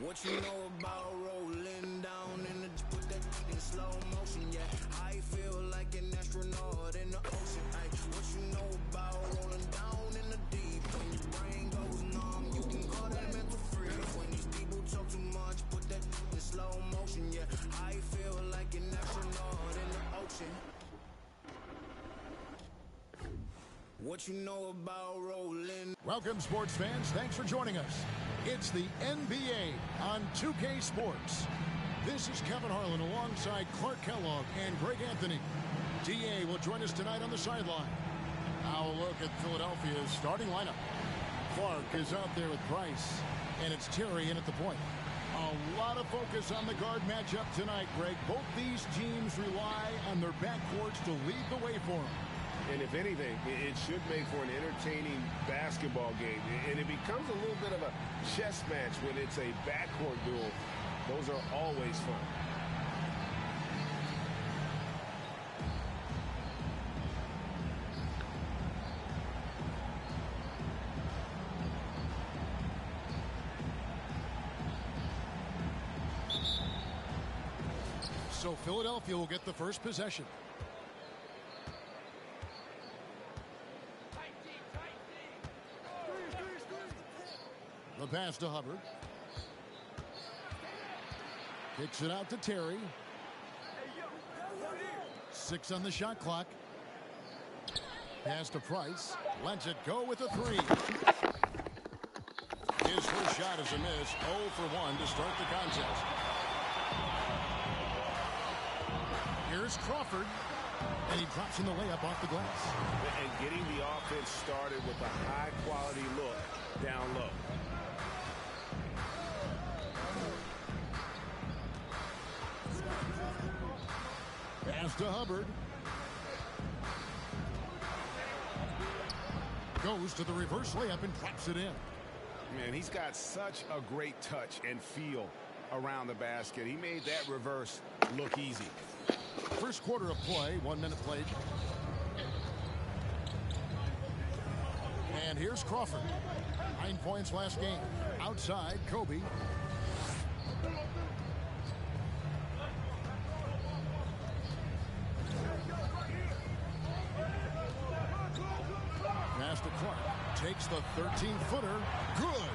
What you know about rolling down in the put that in slow motion? Yeah, I feel like an astronaut in the ocean. Ay, what you know about rolling down in the deep? When your brain goes numb, you can call that mental freeze. When these people talk too much, put that in slow motion. Yeah, I feel like an astronaut in the ocean. What you know about rolling? Welcome, sports fans. Thanks for joining us. It's the NBA on 2K Sports. This is Kevin Harlan alongside Clark Kellogg and Greg Anthony. DA will join us tonight on the sideline. Now a look at Philadelphia's starting lineup. Clark is out there with Price, and it's Terry in at the point. A lot of focus on the guard matchup tonight, Greg. Both these teams rely on their backcourts to lead the way for them. And if anything, it should make for an entertaining basketball game. And it becomes a little bit of a chess match when it's a backcourt duel. Those are always fun. So Philadelphia will get the first possession. The pass to Hubbard. Kicks it out to Terry. 6 on the shot clock. Pass to Price. Lets it go with a 3. His first shot is a miss. 0 for 1 to start the contest. Here's Crawford. And he drops in the layup off the glass. And getting the offense started with a high-quality look down low. Pass to Hubbard. Goes to the reverse layup and drops it in. Man, he's got such a great touch and feel around the basket. He made that reverse look easy. First quarter of play, 1 minute played. And here's Crawford. 9 points last game. Outside, Kobe. Pass to Clark. Takes the 13-footer. Good.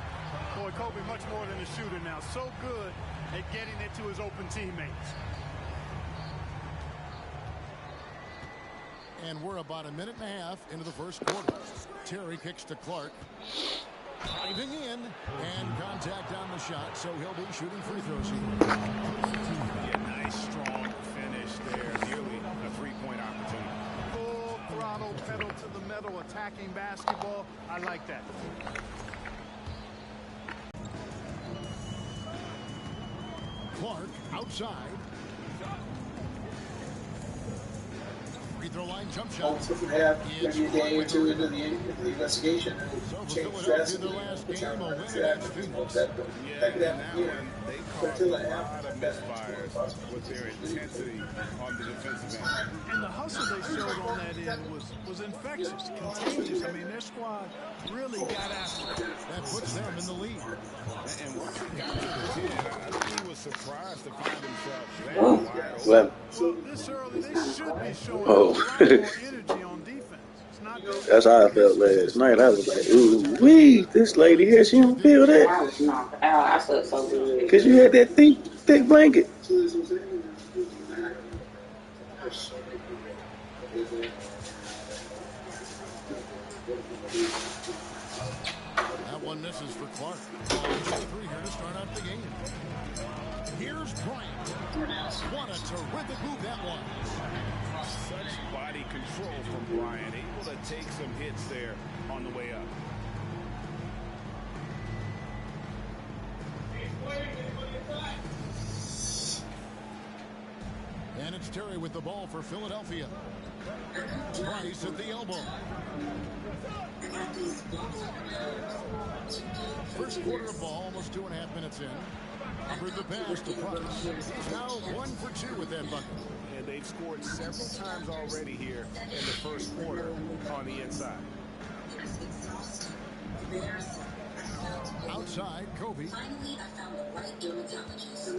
Boy, Kobe much more than a shooter now. So good at getting it to his open teammates. And we're about a minute and a half into the first quarter. Terry kicks to Clark. Driving in and contact on the shot, so he'll be shooting free throws here. Yeah, nice strong finish there. Nearly a three-point opportunity. Full throttle, pedal to the metal, attacking basketball. I like that. Clark outside. Free throw line jump shot. Also could have maybe a day or two into the investigation and change strategy. The last game, a win against That could happen here. But until that happens, that's misfires with their intensity on the defensive end. And the hustle they showed on that end was infectious, contagious. I mean, their squad really got after it. That puts them in the lead. And once he got to the 10, I think he was surprised to find himself that wide open. Well, this early, they should be showing a lot more energy on defense. It's not That's how I felt last night. I was like, ooh, wee, this lady here, she don't feel that. I was knocked out. I slept so good. Because you had that thick blanket. That one misses for Clark. Ball 3 here to start out the game. Here's Bryant. What a terrific move that was. Such body control from Bryant, able to take some hits there on the way up. And it's Terry with the ball for Philadelphia. Price at the elbow. First quarter of ball, almost 2.5 minutes in. Hubbard the pass to Price. He's now 1 for 2 with that bucket. And they've scored several times already here in the first quarter on the inside. outside, Kobe. Finally, I found the right dermatologist.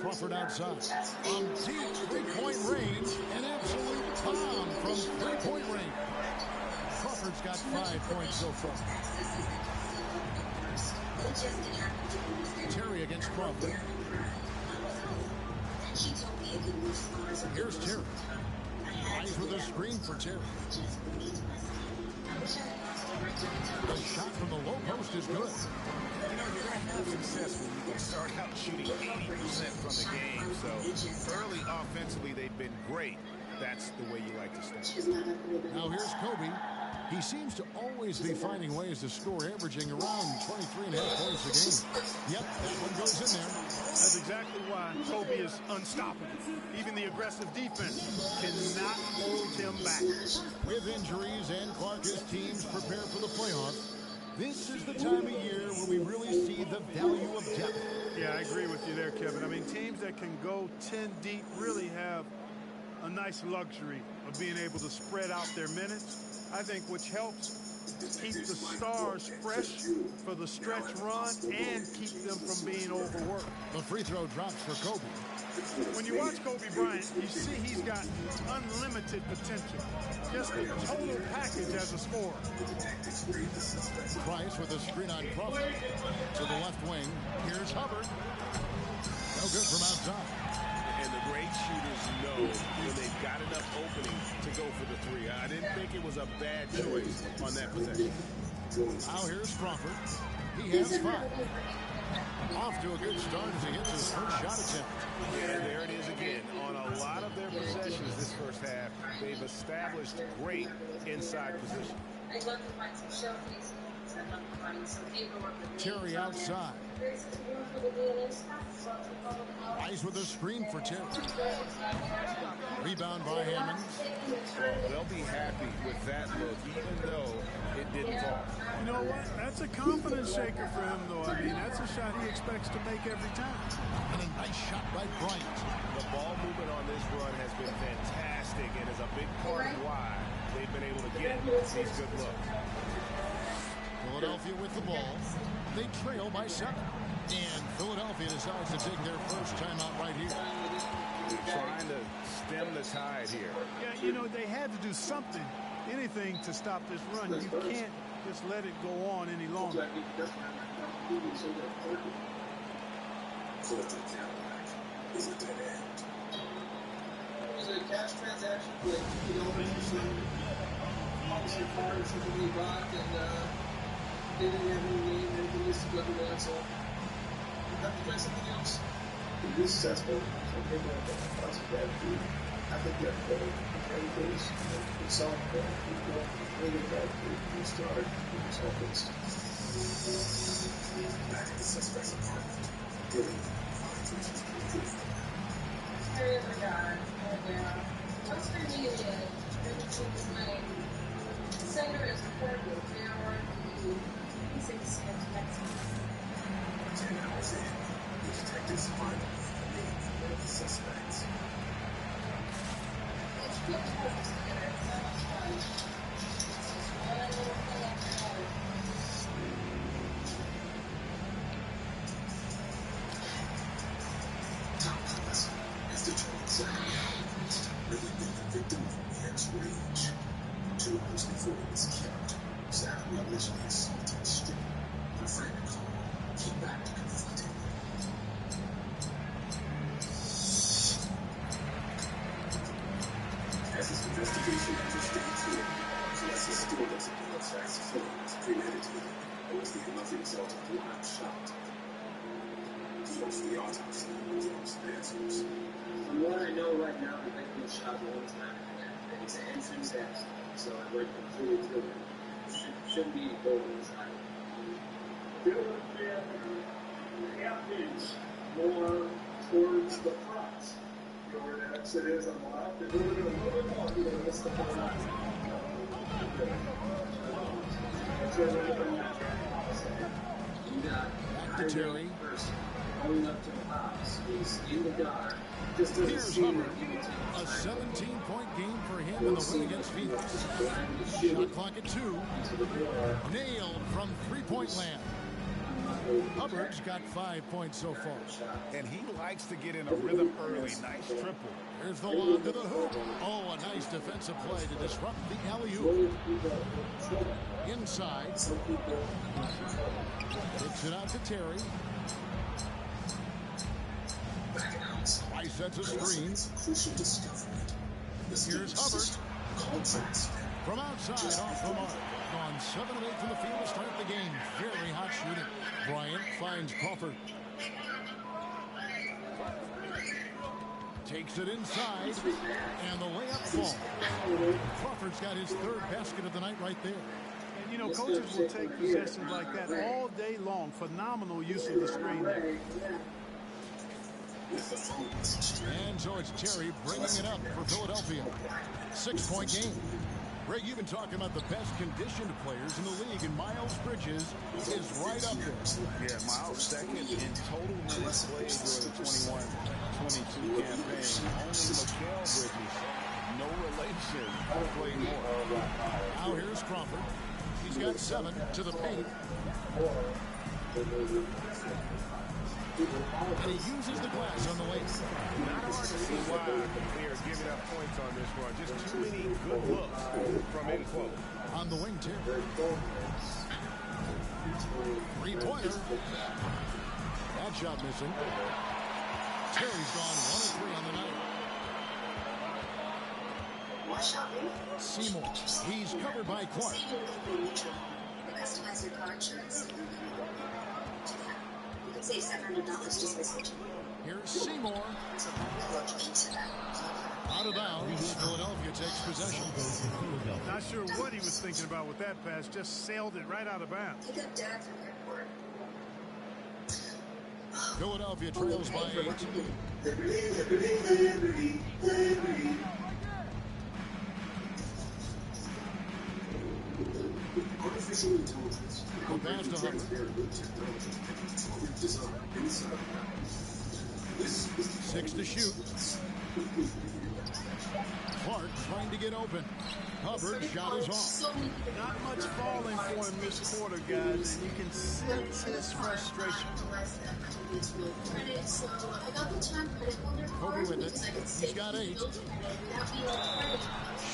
Crawford outside. From deep three-point range, an absolute bomb from three-point range. Crawford's got 5 points so far. Terry against Crawford. Here's Terry. Eyes with a screen for Terry. The shot from the low post is good. You know, you're going to have success when you can start out shooting 80% from the game. So early offensively, they've been great. That's the way you like to start. Now here's Kobe. He seems to always be finding ways to score, averaging around 23.5 points a game. Yep, that one goes in there. That's exactly why Kobe is unstoppable. Even the aggressive defense cannot hold him back. With injuries and Clark's teams prepare for the playoffs, this is the time of year where we really see the value of depth. Yeah, I agree with you there, Kevin. I mean, teams that can go 10 deep really have a nice luxury of being able to spread out their minutes. I think which helps keep the stars fresh for the stretch run and keep them from being overworked. The free throw drops for Kobe. When you watch Kobe Bryant, you see he's got unlimited potential. Just a total package as a scorer. Price with a screen on Crawford. To the left wing. Here's Hubbard. No good from outside. And the great shooters know when they've got enough opening to go for the three. I didn't think it was a bad choice on that possession. Now here's Crawford. He has 5. Off to a good start as he hits his first shot attempt. And there it is again. On a lot of their possessions this first half, they've established great inside position. Terry outside. Eyes with a screen for Terry. Rebound by Hammond. Well, they'll be happy with that look, even though it didn't fall. You know what? That's a confidence shaker for him, though. I mean, that's a shot he expects to make every time. And a nice shot by Bryant. The ball movement on this run has been fantastic and is a big part of why they've been able to get these good looks. Philadelphia with the ball. They trail by 7. And Philadelphia decides to take their first timeout right here. They're trying to stem the tide here. Yeah, you know, they had to do something, anything to stop this run. You can't just let it go on any longer. Is a dead end. It was a cash transaction, but you know, obviously part of something we bought, and they didn't have any name, anything listed other than that, so we have to try something else. If this is successful, so people have lots of gratitude. I think you have to go prepare the case, and solve that, people really gratitude, and start, and it's all fixed. Back at the suspect's apartment, getting what's for me is my senator is important. They are the precincts of Mexico. 10 hours in, the detectives finally named one of the suspects. As the transaction really been the victim of a man's rage. 2 hours before he was killed, Zachary allegedly assaulted a stripper. A friend came back to confront him. As his investigation into state here, Celeste still doesn't know if Zach's killing was premeditated or was the unlucky result of a wild shot. He hopes for the autopsy and gives answers. From what I know right now, the victim was shot one time, and it's an entrance exit, so it went completely through it. Shouldn't be going inside. There would have been half inch more towards the front. You know where the exit is on the left? It would have been a little bit more. You would have missed the whole lot. You got Terry. person going up to the house. He's in the dark. Here's Hubbard. A 17-point game for him in the win against Phoenix. Shot clock at 2. Nailed from three-point land. Hubbard's got 5 points so far. And he likes to get in a rhythm early. Nice triple. Here's the lob to the hoop. Oh, a nice defensive play to disrupt the alley-oop. Inside. Takes it out to Terry. Rice sets a screen. Here's Hubbard. From outside, off the mark. Gone 7 of 8 from the field to start the game. Very hot shooting. Bryant finds Crawford. Takes it inside. And the layup falls. Crawford's got his 3rd basket of the night right there. And, you know, coaches will take possessions like that all day long. Phenomenal use of the screen there. And so it's Terry bringing it up for Philadelphia. 6-point game. Greg, you've been talking about the best conditioned players in the league, and Miles Bridges is right up there. Yeah, Miles second in total minutes played during the 21-22 campaign. Only Mikal Bridges, no relation, played more. Now here's Crawford. He's got 7 to the paint. And he uses the glass on the way. Not hard to see why they are giving up points on this run. Just too many good looks from in close. On the wing, too. 3-pointer. That shot missing. Terry's gone 1 of 3 on the night. Seymour. He's covered by Clark. Customize your car insurance. You could save $700 just by switching. Here's Seymour. Out of bounds. Philadelphia takes possession. Not sure what he was thinking about with that pass. Just sailed it right out of bounds. Pick up Dad from the airport. Philadelphia trails by 8. Artificial intelligence. Go pass to Hubbard. 6 to shoot. Clark trying to get open. Hubbard shot is off. Not much falling for him this quarter, guys, and you can sense his frustration. Kobe with it. He's got 8.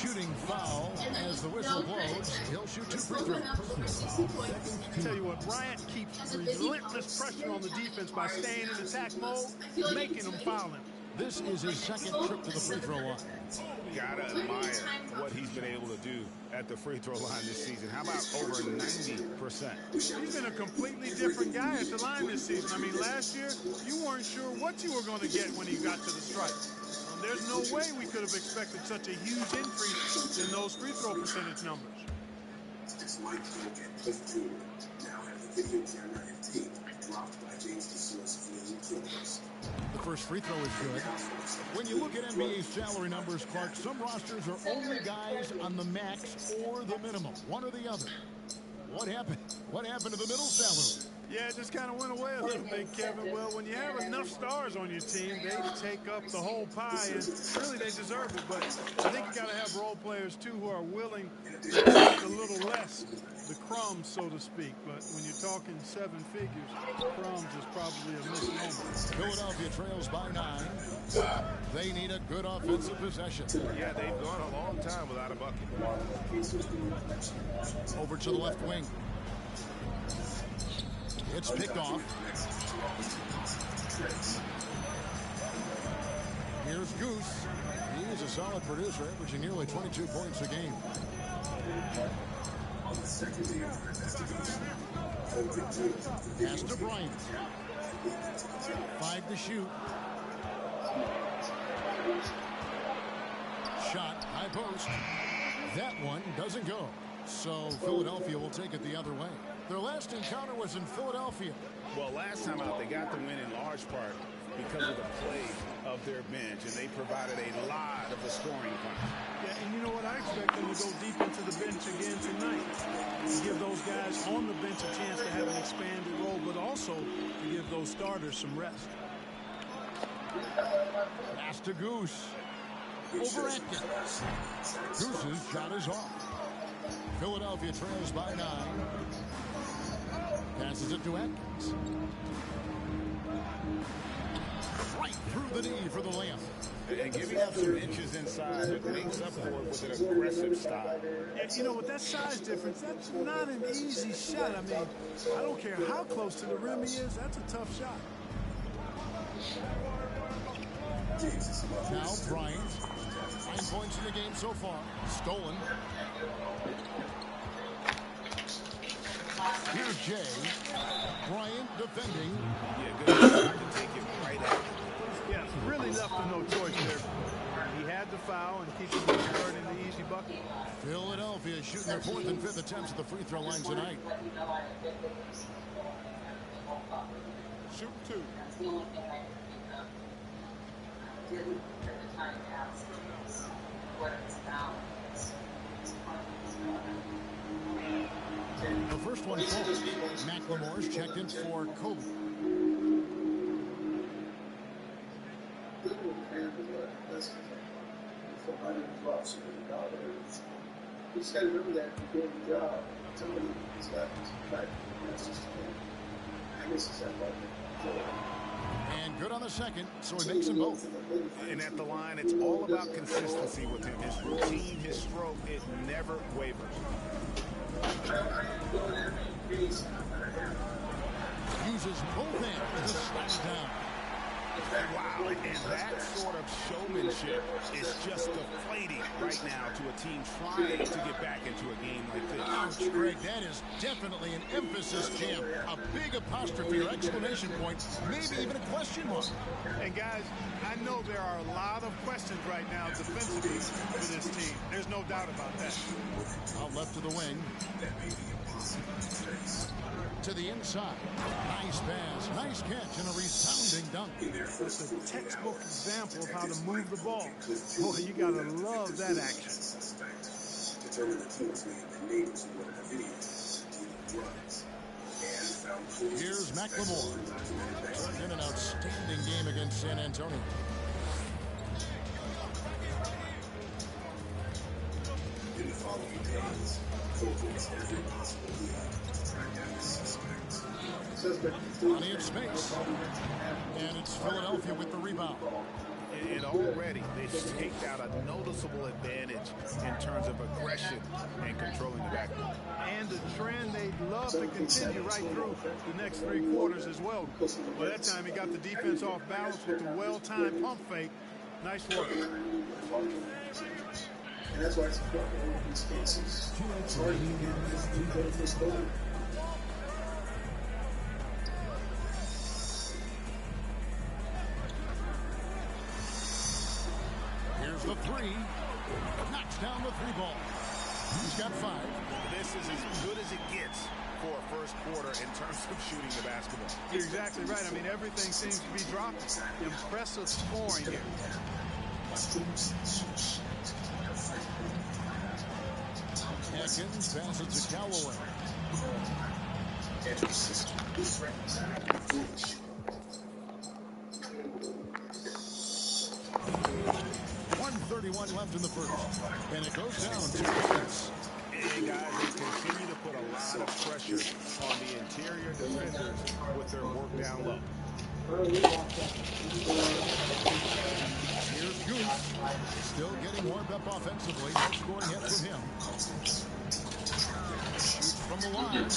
Shooting foul as the whistle blows. He'll shoot 2 free throws. I tell you what, Bryant keeps relentless pressure on the defense by staying in attack mode, making them foul him. This is his 2nd trip to the free throw line. Gotta admire what he's been able to do at the free throw line this season. How about over 90%? He's been a completely different guy at the line this season. I mean, last year, you weren't sure what you were going to get when he got to the stripe. There's no way we could have expected such a huge increase in those free throw percentage numbers. It's like now have the video camera and tape dropped by James the Source Killers. The first free throw is good. When you look at NBA salary numbers, Clark, some rosters are only guys on the max or the minimum, one or the other. What happened? What happened to the middle salary? Yeah, it just kind of went away a little bit, Kevin. Well, when you have enough stars on your team, they take up the whole pie, and really they deserve it. But I think you got to have role players, too, who are willing to take a little less, the crumbs, so to speak. But when you're talking 7 figures, crumbs is probably a misnomer. Philadelphia trails by 9. They need a good offensive possession. Yeah, they've gone a long time without a bucket. Over to the left wing. It's picked off. Here's Goose. He is a solid producer, averaging nearly 22 points a game. Pass to Bryant. 5 to shoot. Shot, high post. That one doesn't go. So Philadelphia will take it the other way. Their last encounter was in Philadelphia. Well, last time out, they got the win in large part because of the play of their bench, and they provided a lot of the scoring punch. Yeah, and you know what? I expect them to go deep into the bench again tonight. To give those guys on the bench a chance to have an expanded role, but also to give those starters some rest. Pass to Goose. Over Atkins. Goose's shot is off. Philadelphia trails by 9. Passes it to Atkins. Right through the knee for the layup. And giving up some inches inside, it makes up for it with an aggressive style. Yeah, you know, with that size difference, that's not an easy shot. I mean, I don't care how close to the rim he is, that's a tough shot. Now Bryant. 9 points in the game so far. Stolen. Here's Jay. Bryant defending. Yeah, good to take it right at him. Yeah, really left him no choice there. He had the foul and keep him from converting the easy bucket. Philadelphia shooting their 4th and 5th attempts at the free throw line tonight. Shoot 2. The first one falls. McLemore's checked in for Kobe. You just got to remember that if you're doing the job, somebody has got to back. That's just I guess it's that part. And good on the second, so he makes them both. And at the line, it's all about consistency with him. His routine, his stroke, it never wavers. Uses both hands to slide it down. Wow, and that sort of showmanship is just deflating right now to a team trying to get back into a game like this. Ouch, Greg, that is definitely an emphasis jam. A big apostrophe or exclamation point, maybe even a question mark. And guys, I know there are a lot of questions right now defensively for this team. There's no doubt about that. Out left to the wing. To the inside. Nice pass, nice catch, and a resounding dunk. It's a textbook example of how to move the ball. Boy, you got to love that action. Here's McLemore. Turned in an outstanding game against San Antonio. In the following days, focus every possible lead to track down the suspects. Plenty of space. And it's Philadelphia with the rebound. And already they've staked out a noticeable advantage in terms of aggression and controlling the backcourt. And the trend they'd love to continue right through the next 3 quarters as well. By that time, he got the defense off balance with the well-timed pump fake. Nice work. And that's why it's important in these cases. It's hard to get this goal. Here's the 3. Knocks down the 3 ball. He's got 5. This is as good as it gets for a first quarter in terms of shooting the basketball. You're exactly right. I mean, everything seems to be dropping. Impressive scoring here. Atkins passes to Callaway. 1:31 left in the first. And it goes down 2 points. And guys, they continue to put a lot of pressure on the interior defenders with their work down low. Here's Goose. Still getting warmed up offensively. No scoring hit from him. Shoots from the line.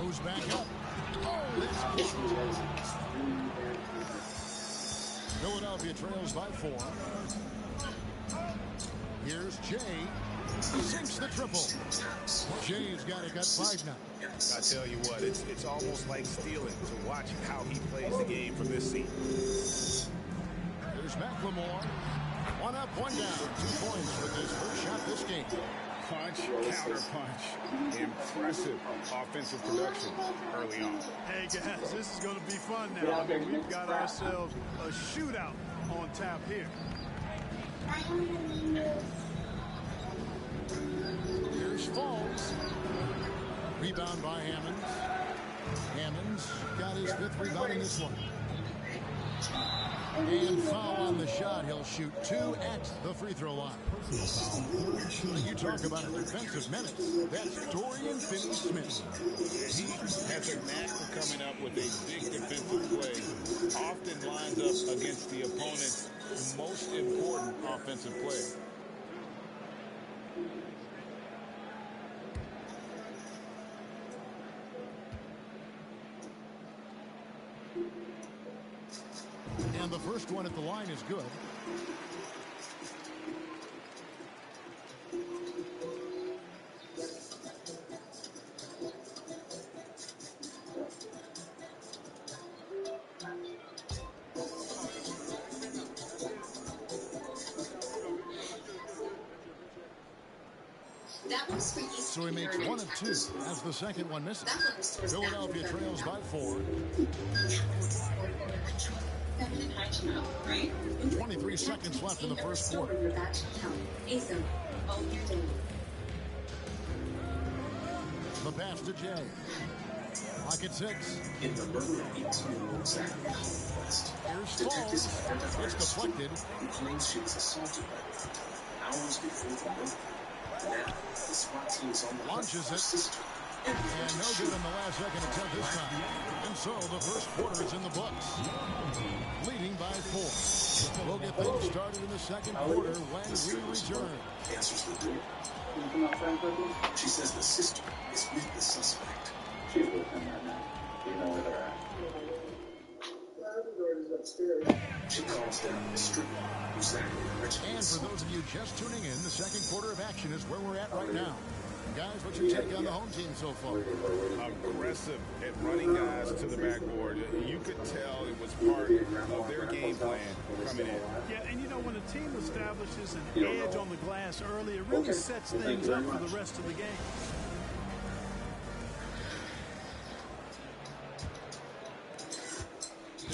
Goes back up. Oh, Philadelphia trails by 4. Here's Jay. Sinks the triple. Jay's got 5 now. I tell you what, it's almost like stealing to watch how he plays the game from this seat. There's McLemore. 1 up, 1 down. 2 points with his first shot this game. Punch, counter punch. Impressive offensive production early on. Hey, guys, this is going to be fun now. I mean, we've got ourselves a shootout on tap here. Here's Falls. Rebound by Hammonds. Hammonds got his 5th rebound in this one. And foul on the shot. He'll shoot 2 at the free throw line. You talk about a defensive menace. That's Dorian Finney-Smith. He has a knack for coming up with a big defensive play. Often lines up against the opponent's most important offensive player. And the first one at the line is good. So he makes 1 of 2 as the second one misses. Philadelphia trails by 4. 23 seconds left in the first quarter. The pass to Jay. Clock at 6. In the murder of 18-year-old Zachary West, detectives identified a deflected. who claims she was assaulted by the victim hours before the murder. Now, the SWAT team is on the hunt for her sister. And no good in the last second attempt this time. And so the first quarter is in the books. Leading by 4. We'll get things started in the second quarter when we return. Answers the door. She says the sister is with the suspect. She's with him right now. You know where they're at. She calls down the stripper who Zachary originally And for those of you just tuning in, the second quarter of action is where we're at right now. Guys, what's your take on the home team so far? Aggressive at running guys to the backboard. You could tell it was part of their game plan coming in. Yeah, and you know, when a team establishes an edge on the glass early, it really sets things up for the rest of the game.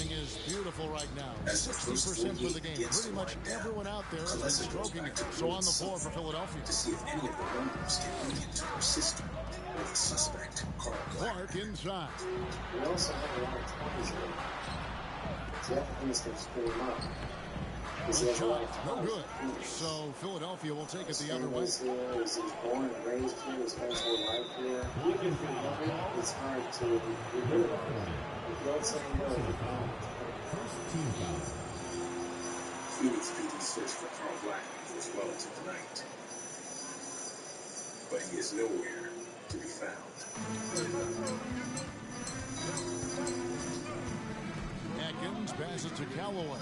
Is beautiful right now. 60% for the game. Pretty much everyone out there is stroking it. So on the floor for Philadelphia. To see if any of the members can link into her sister or the suspect, Clark inside. We also have a lot of 20s here. So that thing's going to screw him up. The shot, no good. So Philadelphia will take it the other way. He's born and raised here. He spends his whole life here. It's hard to do it. Phoenix PD searched for Carl Black as well into the night, but he is nowhere to be found. Atkins passes to Calloway.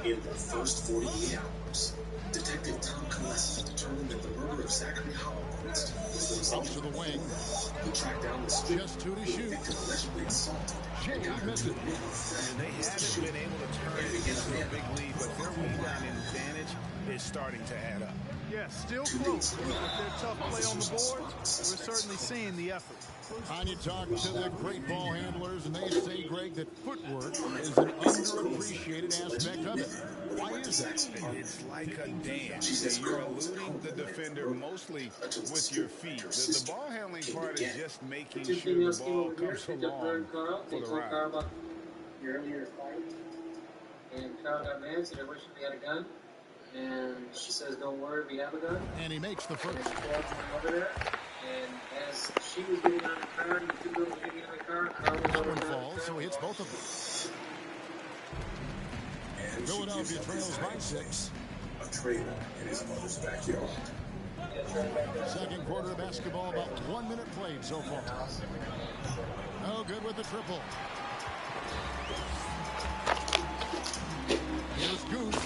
In the first 48 hours, Detective Tom Kalesa determined that the murder of Zachary Hollowquist was the result to the wing. He tracked down the strip just 2 to shoot. Allegedly assaulted. Jay missed it. They haven't been able to turn it into a big lead, but their rebound advantage is starting to add up. Yeah, still close. With their tough play on the board, we're certainly seeing the effort. And you talk to the great ball handlers, and they say, Greg, that footwork is an underappreciated aspect of it. Why is that? It's like a dance. You're eluding the defender mostly with your feet. The ball handling part is just making sure the ball comes along for the ride. You're in here to fight. And Carl got mad, said, I wish we had a gun. And she says, don't worry, we have a gun. And he makes the first. Over there. And as she was getting on the car, and the two girls were getting on the car, Carl was over there. Falls, so he hits both of them. Philadelphia trails by 6. A trailer in his mother's backyard. Second quarter of basketball, about 1 minute played so far. No good with the triple. Here's Goose.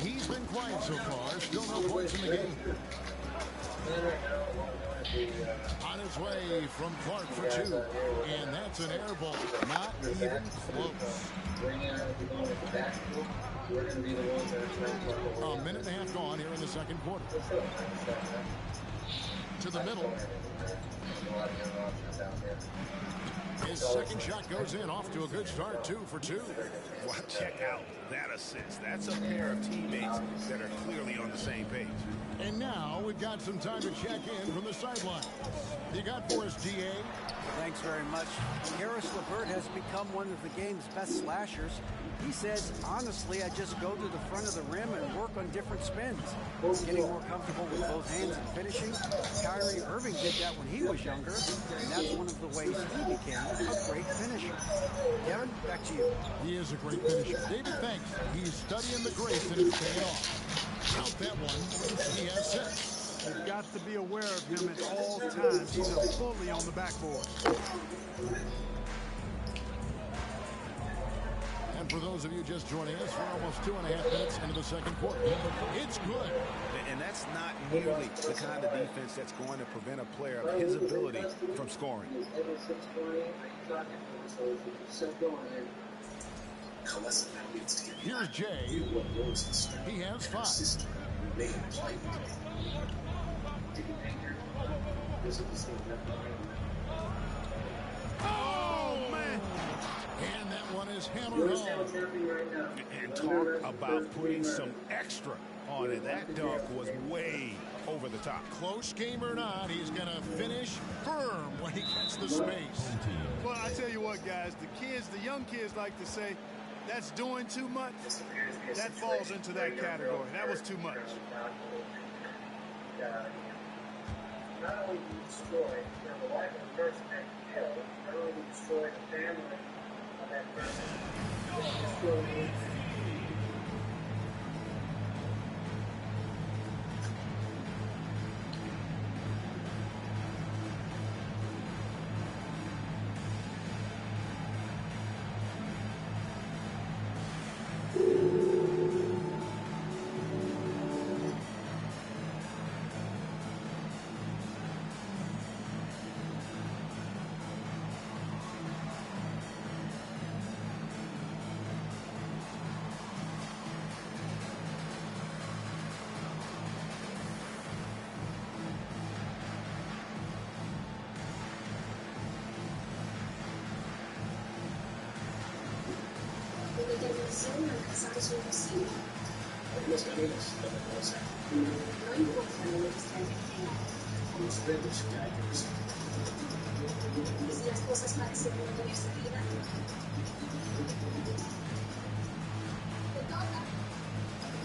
He's been quiet so far. Still no points in the game. On his way from Clark for 2. And that's an air ball. Not even close. A minute and a half gone here in the second quarter. To the middle. His second shot goes in, off to a good start, 2 for 2. Well, check out that assist. That's a pair of teammates that are clearly on the same page. And now we've got some time to check in from the sideline. You got for us, DA? Thanks very much. Harris LeVert has become one of the game's best slashers. He says, honestly, I just go to the front of the rim and work on different spins. Getting more comfortable with both hands and finishing. Kyrie Irving did that when he was younger, and that's one of the ways he became a great finisher. Kevin, back to you. He is a great finisher. David, thanks. He's studying the greats, and it's paying off. Count that one. He has 6. You've got to be aware of him at all times. He's a bully on the backboard. And for those of you just joining us, we're almost 2.5 minutes into the second quarter. It's good. And that's not nearly the kind of defense that's going to prevent a player of his ability from scoring. Here's Jay. He has 5. Oh, man. And that one is hammered home. And talk about putting some extra on it. That dunk was way over the top. Close game or not, he's going to finish firm when he gets the space. Well, I tell you what, guys, the young kids like to say, that's doing too much. That falls into that category. That was too much. Not only do you destroy the life of the person that you killed, not only do you destroy the family of that person, you destroy the televisión alcanzando su vecino. Los caminos de la cosa. No importa lo que esté Con los retos que hay que usar. y si las cosas parecen no tener salida.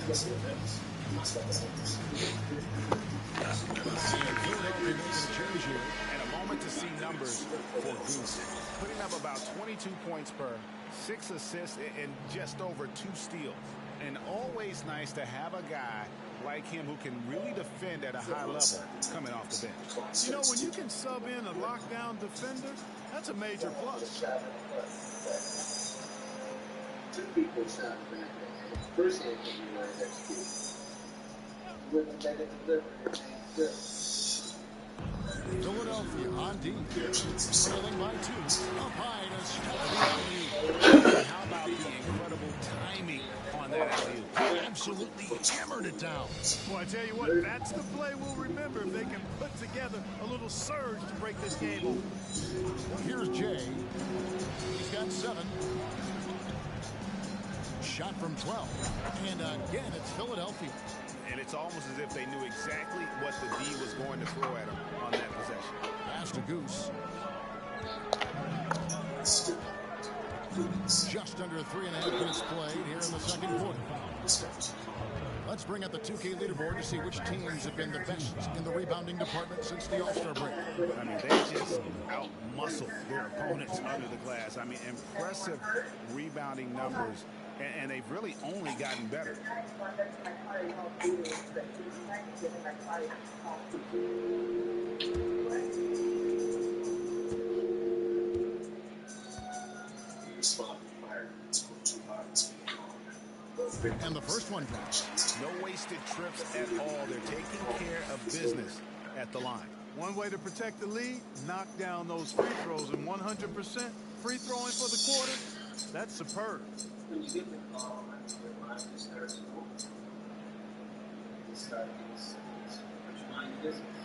Los europeos, más fantásticos. And a moment to see numbers for Goose. Putting up about 22 points per, 6 assists, and just over 2 steals. And always nice to have a guy like him who can really defend at a high level coming off the bench. You know, when you can sub in a lockdown defender, that's a major plus. Two people shot back. First hand can be right executed. With them back at the delivery, good. Philadelphia on deep. Trailing by 2. Up high to stop the alley. How about the incredible timing on that alley-oop? Absolutely hammered it down. Well, I tell you what, that's the play we'll remember if they can put together a little surge to break this game open. Here's Jay. He's got 7. Shot from 12. And again, it's Philadelphia. And it's almost as if they knew exactly what the D was going to throw at him on that possession. Pass to Goose. Just under 3.5 minutes played here in the second quarter. Let's bring up the 2K leaderboard to see which teams have been the best in the rebounding department since the All-Star break. I mean, they just out-muscled their opponents under the glass. I mean, impressive rebounding numbers, and they've really only gotten better. And the first one drops. No wasted trips at all. They're taking care of business at the line. One way to protect the lead, knock down those free throws, and 100% free throwing for the quarter, that's superb. When you get the ball, your mind is starts to move. You start to mind your business.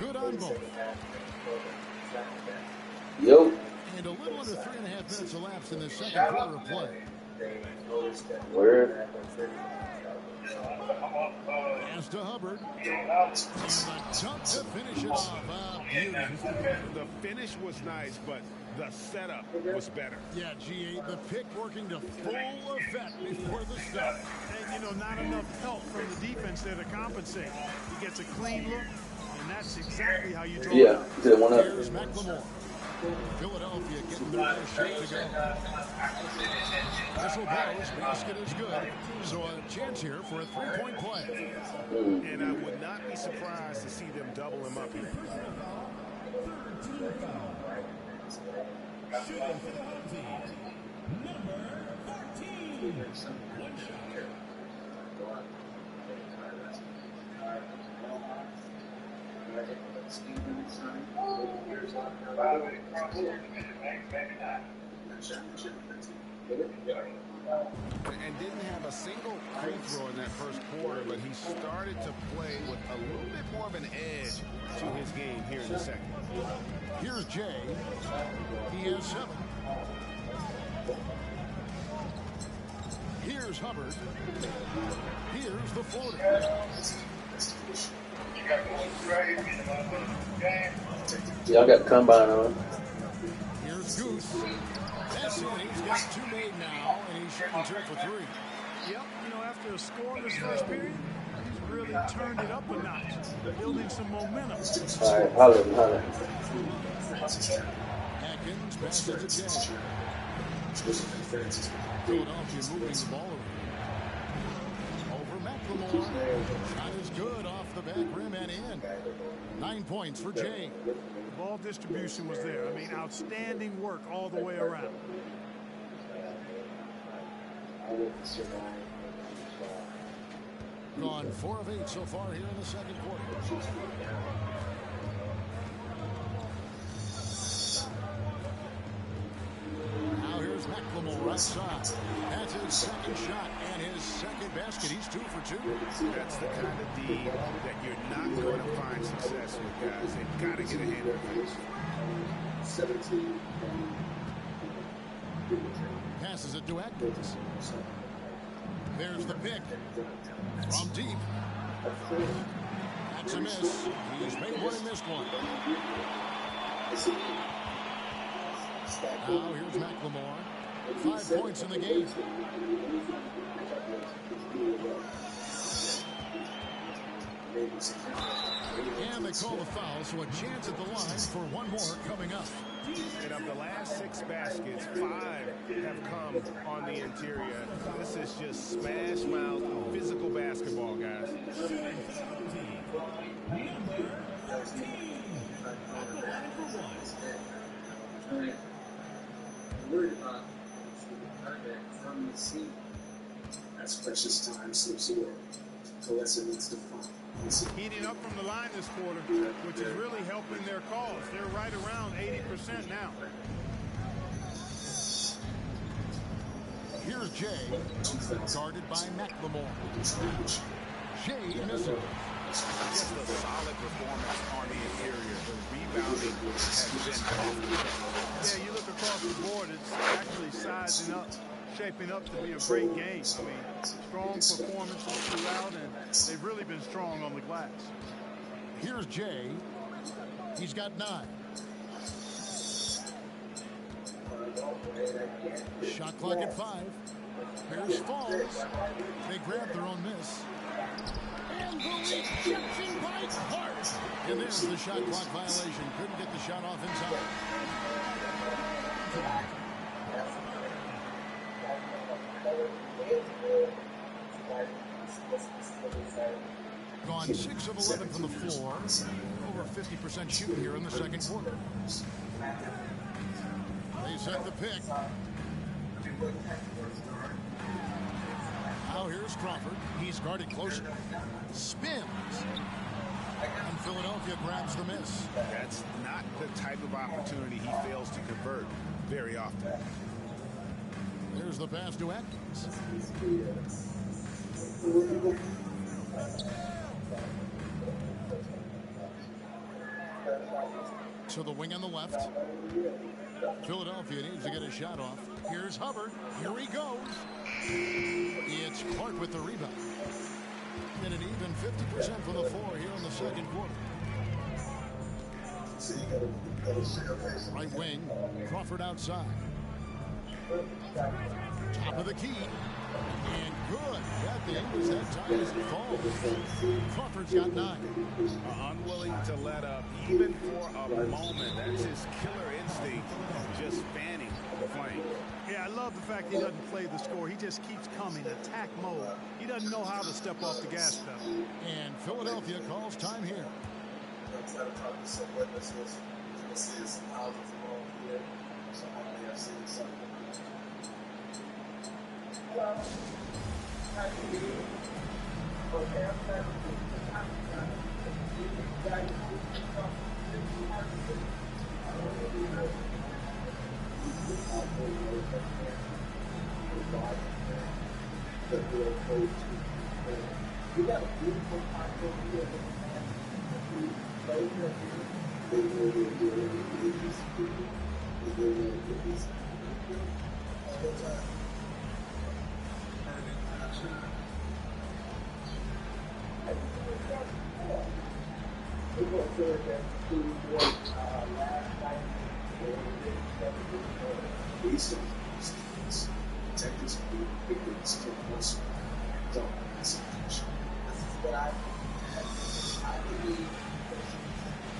Good on both. Yo. And a little under 3.5 minutes elapsed in the second quarter of play. Where? Pass to Hubbard. And the dunk to finish it off. Beauty. The finish was nice, but the setup was better. Yeah, G8, the pick working to full effect before the stop. And, you know, not enough help from the defense there to compensate. He gets a clean look, and that's exactly how you draw it up. Yeah, one up. Here's McLemore. Philadelphia getting their best shot to go. Whistle blows, basket is good. So a chance here for a three-point play. And I would not be surprised to see them double him up here. And didn't have a single free throw in that first quarter, but he started to play with a little bit more of an edge to his game here in the second. Here's Jay. He has 7. Here's Hubbard. Here's the floater. Y'all got combine on. Here's Goose. That's it. He's got 2 made now, and he's shooting 2 for 3. Yep, you know, after a scoreless first period, he's really turned it up a notch, building some momentum. All right, holler. Atkins passes it to Jay. Philadelphia moving the ball around. Over McLemore. Shot is good off the back rim and in. 9 points for Jay. The ball distribution was there. I mean, outstanding work all the way around. Gone 4 of 8 so far here in the second quarter. Now here's McLemore outside. That's his second shot and his second basket. He's 2 for 2. That's the kind of D that you're not going to find success with, guys. They've got to get a hand of it. 17. Passes it to Atkins. There's the pick. From deep. That's a miss. He's made one and missed one. Now here's McLemore. 5 points in the game. And they call the foul, so a chance at the line for one more coming up. And of the last 6 baskets, 5 have come on the interior. This is just smash mouth physical basketball, guys. As precious time slips away, Colessa needs to find. Heating up from the line this quarter, which is really helping their cause. They're right around 80% now. Here's Jay, guarded by McLemore. Jay missing. Just a solid performance on the interior. The rebounding has been off. Yeah, you look across the board, it's actually sizing up, shaping up to be a great game. I mean, strong performances throughout, and they've really been strong on the glass. Here's Jay. He's got 9. Shot clock at 5. Here's Falls. They grab their own miss. And the rejection by Hart. And there's the shot clock violation. Couldn't get the shot off inside. Gone 6 of 11 from the floor. Over 50% shooting here in the second quarter. They set the pick. Now here's Crawford. He's guarded closer. Spins. And Philadelphia grabs the miss. That's not the type of opportunity he fails to convert very often. There's the pass to Atkins. To the wing on the left. Philadelphia needs to get a shot off. Here's Hubbard. Here he goes. It's Clark with the rebound. And an even 50% from the floor here in the second quarter. Right wing, Crawford outside. Top of the key. And good. That thing was that time as it falls. Crawford's got 9. Unwilling to let up, even for a moment. That's his killer instinct, just fanning the flame. Yeah, I love the fact he doesn't play the score. He just keeps coming, attack mode. He doesn't know how to step off the gas pedal. And Philadelphia calls time here. We got a beautiful park over here. Based on these things, detectives will be quickly still closer and don't miss a connection. This is what I believe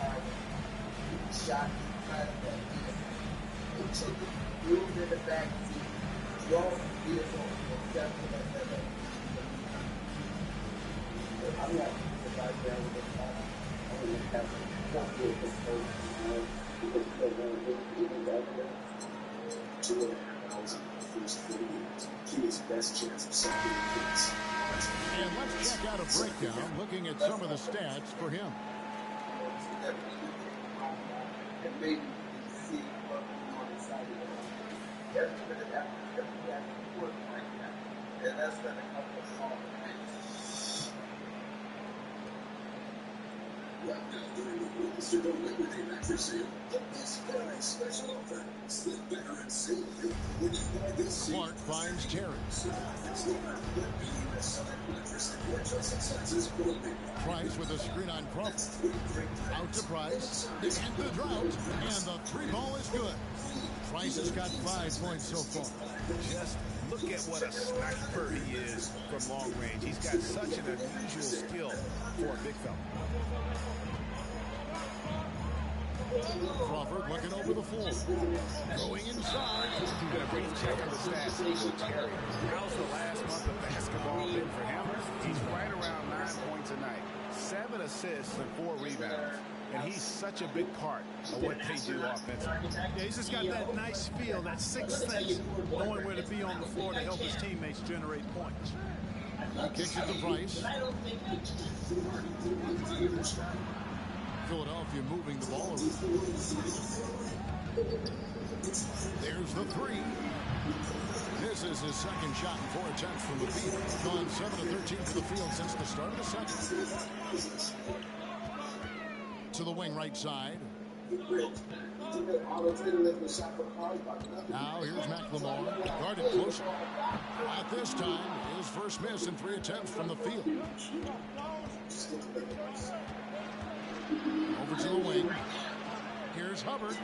that she shot inside of that vehicle. They took it, moved in the back seat, drove the vehicle, and got to that. I'm not right there with the car. I'm going to have a vehicle because Two hours in the first 4 years. He his best chance of second place. And let's check out a breakdown looking at some of the stats for him. And maybe see what we on the side of it. That's going to have to work like that. And that's going to help us all. Right now, during the Monster Don't Liquidate After Sale, get this very special offer. Slip better and save big when you buy this. Clark finds Terry. Price with a screen on Crawford. Out to Price. And the drought. And the 3-ball is good. Price has got 5 points so far. Just look at what a sniper he is from long range. He's got such an unusual skill for a big fella. Crawford looking over the floor. Going inside. Got a brief check on the stats for Terry. How's the last month of basketball been for him? He's right around 9 points a night, 7 assists and 4 rebounds. And he's such a big part of what they do offensively. Yeah, he's just got that nice feel, that sixth sense, knowing where to be on the floor to help his teammates generate points. He kicks it to Price. Philadelphia moving the ball over. There's the 3. This is his second shot in 4 attempts from the field. Gone 7 of 13 for the field since the start of the second. To the wing right side. Now here's McLemore. Guarded closer. At this time, his first miss in 3 attempts from the field. Over to the wing. Here's Hubbard.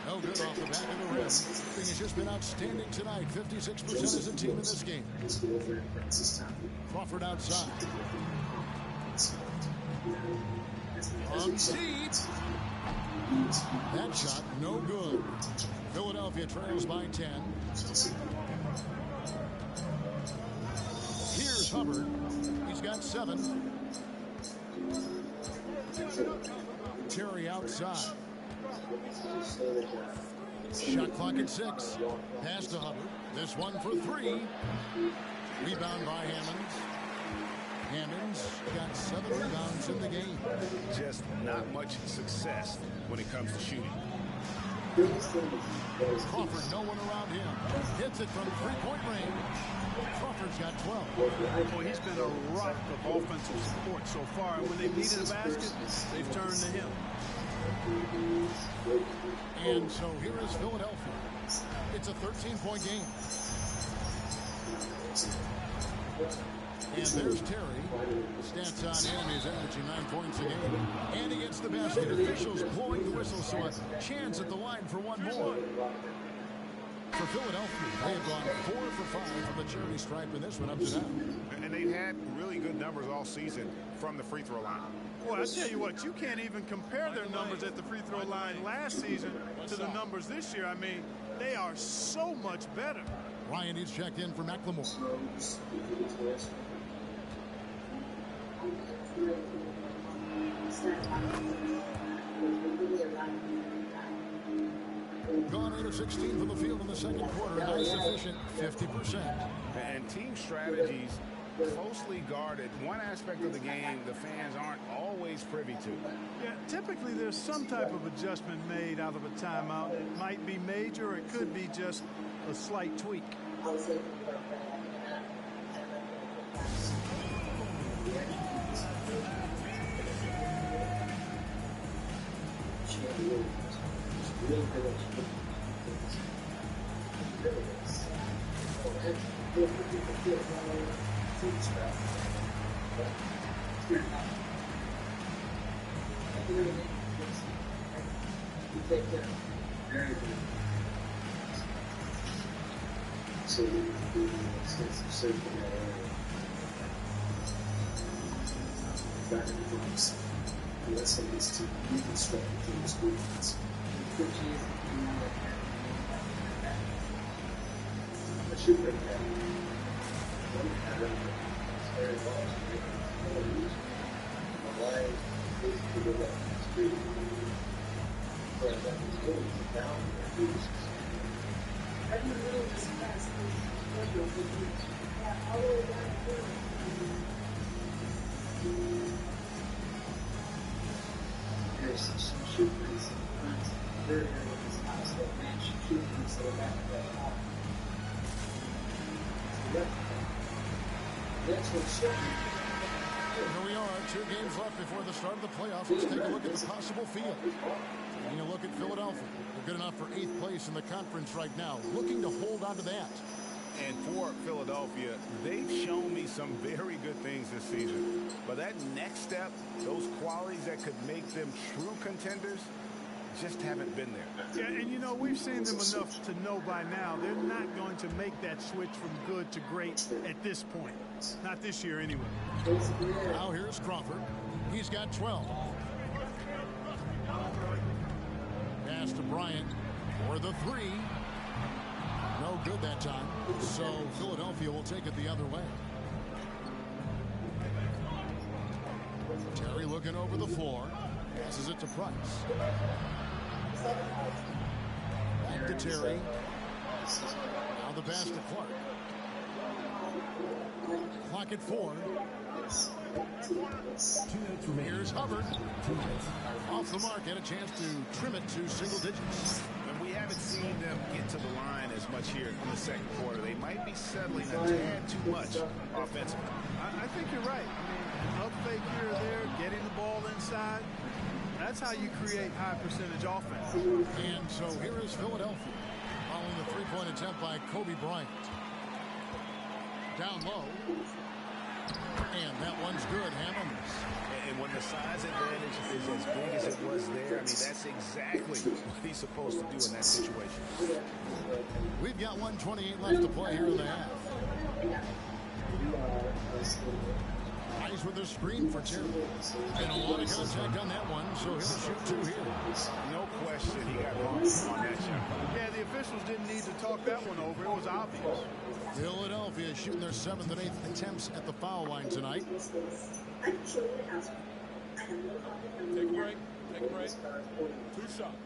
No good off the back of the rim. Thing has just been outstanding tonight. 56% as a team in this game. Crawford outside. On deep. That shot no good. Philadelphia trails by 10. Here's Hubbard. He's got 7. Terry outside. Shot clock at 6. Pass to Hubbard. This one for 3. Rebound by Hammonds. Hammonds got 7 rebounds in the game. Just not much success when it comes to shooting. Crawford, no one around him. Hits it from 3-point range. Crawford's got 12. Boy, he's been a rock of offensive support so far. And when they've needed a basket, they've turned to him. And so here is Philadelphia. It's a 13-point game. And there's Terry. Stats on him, he's averaging 9 points a game. And he gets the basket. Officials blowing the whistle, so a chance at the line for one more. For Philadelphia, they have gone 4 for 5 from the charity stripe in this one up to now. And they've had really good numbers all season from the free throw line. Well, I tell you what, you can't even compare their numbers at the free throw line last season to the numbers this year. I mean, they are so much better. Ryan is checked in for McLemore. Gone 8 of 16 from the field in the second quarter. Not sufficient, 50%. And team strategies closely guarded. One aspect of the game the fans aren't always privy to. Yeah, typically there's some type of adjustment made out of a timeout. It might be major, or it could be just a slight tweak. So we do extensive surgery in that area. Back in the box. And that's how this team reconstruct the team's movements. I should break that. One pattern is very large. My line basically go back to the street. But that was really down there. Are you really discussed all the way down the There's some shoe prints in front. Third area of this house that match shoe prints that are back at that house. That's what's showing. Here we are, 2 games left before the start of the playoffs. Let's take a look at the possible field. Taking a look at Philadelphia. They're good enough for 8th place in the conference right now, looking to hold on to that. And for Philadelphia, they've shown me some very good things this season. But that next step, those qualities that could make them true contenders, just haven't been there. Yeah, and you know, we've seen them enough to know by now they're not going to make that switch from good to great at this point. Not this year anyway. Now here's Crawford. He's got 12. Pass to Bryant for the 3. No good that time. So Philadelphia will take it the other way. Terry looking over the floor. Passes it to Price. Back to Terry. Now the pass to Clark. Clock at 4. 2 minutes remaining. Here's Hubbard. 2 minutes. Off the mark, and a chance to trim it to single digits. And we haven't seen them get to the line as much here in the second quarter. They might be settling a tad too much offensively. I think you're right. I mean, an up fake here or there, getting the ball inside. That's how you create high percentage offense. And so here is Philadelphia following the 3-point attempt by Kobe Bryant. Down low. And that one's good. Hammonds. And when the size advantage is as big as it was there, I mean, that's exactly what he's supposed to do in that situation. We've got 1:28 left to play here in the half. Nice with the screen for Terry. And a lot of contact on that one, so he'll shoot 2 here. No question he got wrong on that shot. Yeah, the officials didn't need to talk that one over. It was obvious. Philadelphia shooting their 7th and 8th attempts at the foul line tonight. Take a break. 2 shots.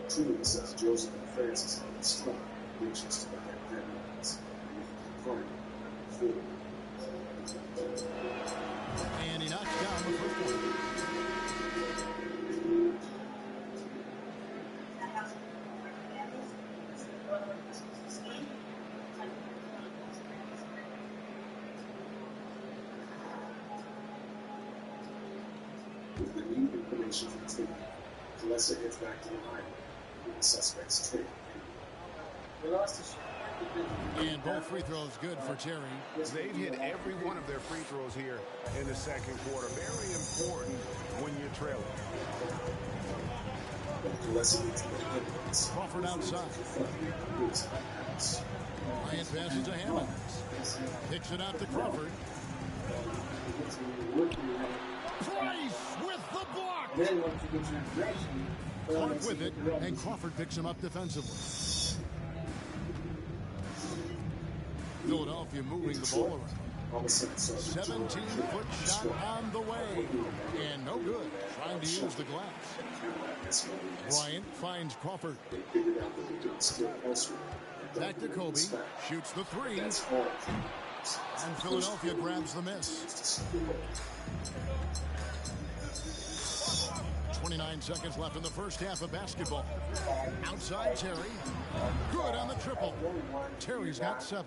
Two says Joseph and Francis on the strong, which is to the headlines. And he knocks down the first one. the new information from treatment. The lesser gets back to the line. The suspect's treated. We lost the shot. And both free throws good for Terry. They've hit every one of their free throws here in the second quarter. Very important when you're trailing. Crawford outside. Bryant passes to Hammond. Kicks it out to Crawford. Price with the block. Clark with it, and Crawford picks him up defensively. Philadelphia moving the ball around. 17-foot shot on the way. And no good. Trying to use the glass. Bryant finds Crawford. Back to Kobe. Shoots the three. And Philadelphia grabs the miss. 29 seconds left in the first half of basketball. Outside Terry. Good on the triple. Terry's got 7.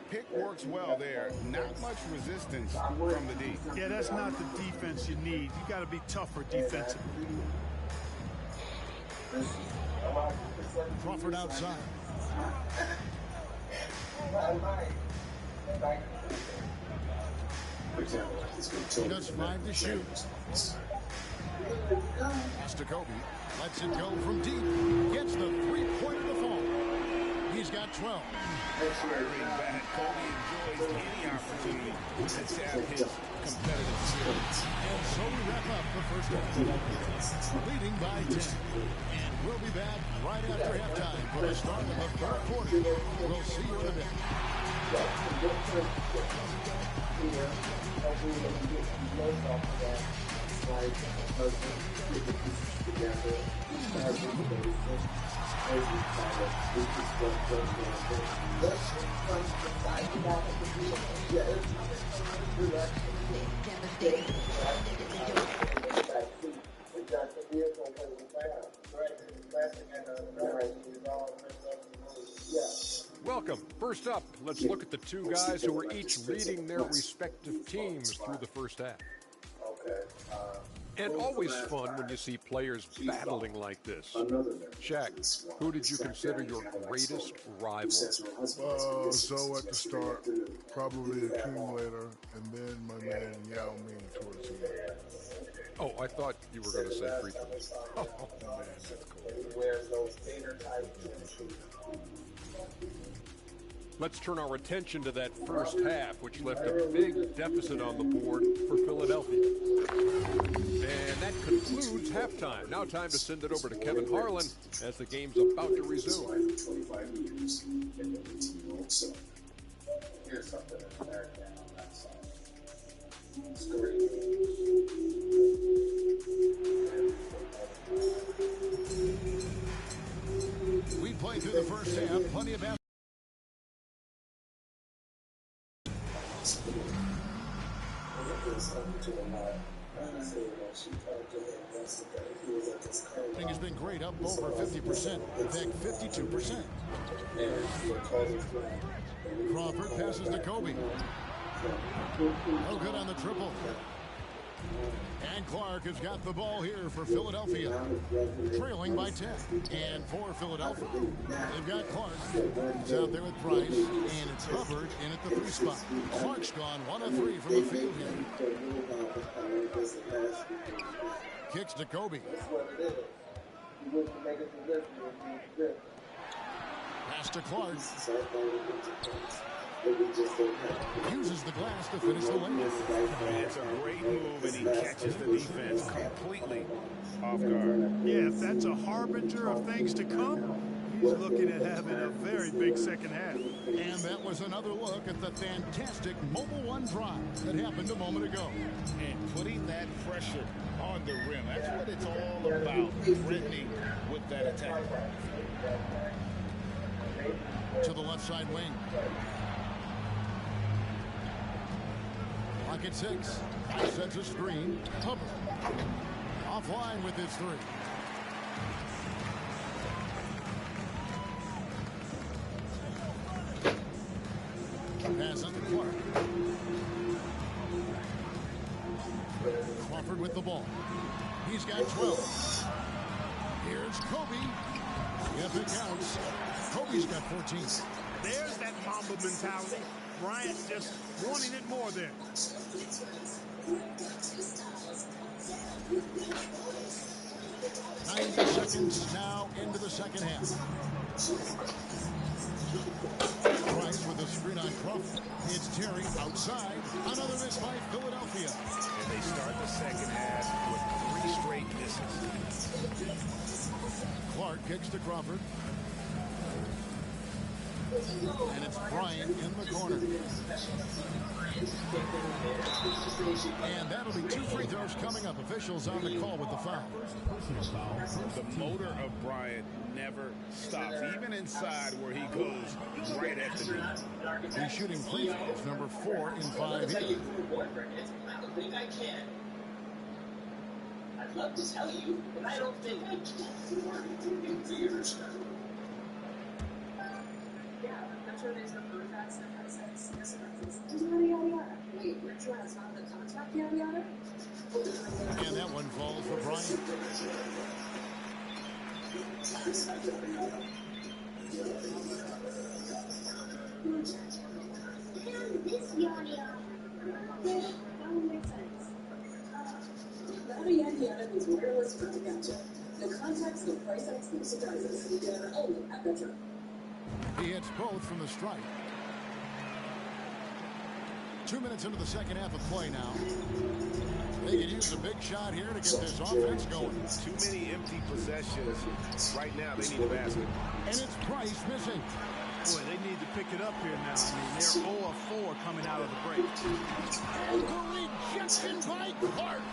Pick works well there. Not much resistance from the D. Yeah, that's not the defense you need. You got to be tougher defensively. Crawford outside. Just 5 to shoot. Pass to Kobe. Lets it go from deep. Gets the three-pointer to fall. He's got 12. Kobe enjoys any opportunity to tap his competitive skills. And so we wrap up the first half. Leading by 10. And we'll be back right after halftime for the start of the third quarter. We'll see you in a bit. Welcome. First up, let's look at the two guys who are each leading their respective teams through the first half. And always fun when you see players battling like this. Shaq, who did you consider your greatest rival? So at the start, probably the accumulator, and then my man Yao Ming towards the end. Oh, I thought you were going to say free throws. Oh, man, that's cool. Let's turn our attention to that first half, which left a big deficit on the board for Philadelphia. And that concludes halftime. Now time to send it over to Kevin Harlan as the game's about to resume. We played through the first half. Plenty of basketball. Has been great, up over 50%. In fact, 52%. Crawford passes to Kobe. No good on the triple. And Clark has got the ball here for Philadelphia. Trailing by 10. And for Philadelphia, they've got Clark. He's out there with Price. And it's Hubbard in at the 3 spot. Clark's gone 1 of 3 from the field here. Kicks to Kobe. Pass to Clark. Uses the glass to finish the lane. It's a great move, and he catches the defense completely off guard. Yeah, if that's a harbinger of things to come, he's looking at having a very big second half. And that was another look at the fantastic Mobile One drive that happened a moment ago. And putting that pressure on the rim, that's what it's all about, threatening with that attack. To the left side wing. Clock at 6. Price sets a screen. Hubbard. Offline with his 3. Passes to Clark. Crawford with the ball. He's got 12. Here's Kobe. If it counts, Kobe's got 14. There's that Mamba mentality. Bryant just wanting it more there. 90 seconds now into the second half. Price with a screen on Crawford. It's Terry outside. Another miss by Philadelphia. And they start the second half with 3 straight misses. Clark kicks to Crawford. And it's Bryant in the corner. And that'll be 2 free throws coming up. Officials on the call with the foul. The motor of Bryant never stops, even inside where he goes right at the knee. He's shooting free throws, number 4 in 5 here. I'd love to tell you, but I don't think I can. Yeah, I'm sure there's no contracts that kind of says this and yada yada yada. Wait, Metro has not the contract yada yada? And that one falls for Bryant. This yada yada. Yeah, that would make sense. Yada yada yada means wireless for to gotcha. The contacts, the price tags, no surprises. Yada only at Metro. He hits both from the strike. 2 minutes into the second half of play now. They could use a big shot here to get this offense going. Too many empty possessions. Right now, they need a basket. And it's Price missing. Boy, they need to pick it up here now. I mean, they're 0 of 4 coming out of the break. And the rejection by Clark.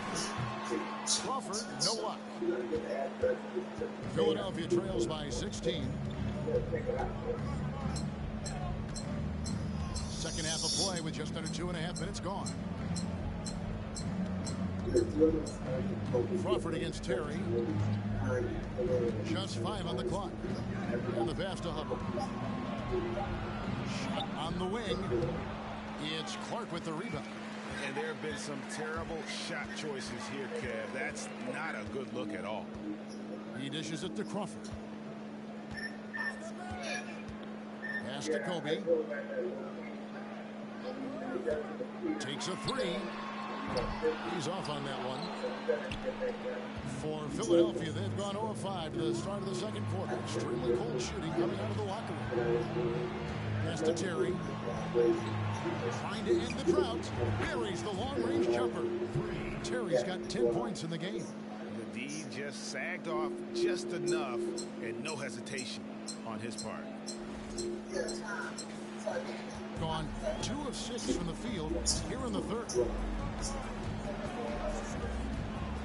Crawford, no luck. Philadelphia trails by 16. Second half of play with just under 2.5 minutes gone. Crawford against Terry. Just 5 on the clock. And the pass to Hubbard. Shot on the wing. It's Clark with the rebound. And there have been some terrible shot choices here, Kev. That's not a good look at all. He dishes it to Crawford. Pass to Kobe. Takes a 3. He's off on that one. For Philadelphia, they've gone 0 of 5 to the start of the second quarter. Extremely cold shooting coming out of the locker room. Pass to Terry. Trying to end the drought. Buries the long-range jumper. Terry's got 10 points in the game. The D just sagged off just enough, and no hesitation on his part. Gone 2 of 6 from the field here in the third.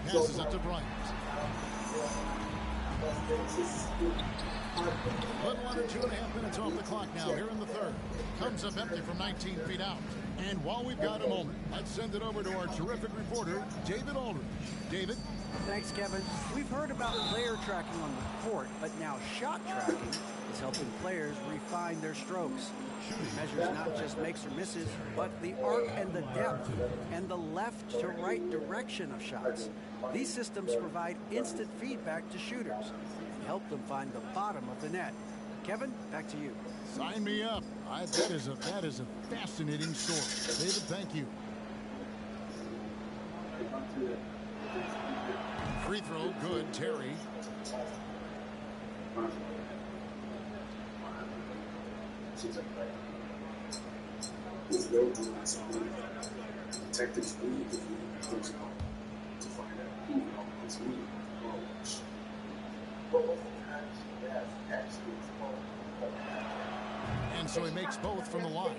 Passes it to Bryant. Little under 2.5 minutes off the clock now here in the third. Comes up empty from 19 feet out. And while we've got a moment, let's send it over to our terrific reporter, David Aldridge. David? Thanks, Kevin. We've heard about player tracking on the court, but now shot tracking is helping players refine their strokes. It measures not just makes or misses, but the arc and the depth and the left to right direction of shots. These systems provide instant feedback to shooters and help them find the bottom of the net. Kevin, back to you. Sign me up. That is a fascinating story. David, thank you. Free throw, good. Terry. Detectives need to be close to find out who is me. And so he makes both from the line.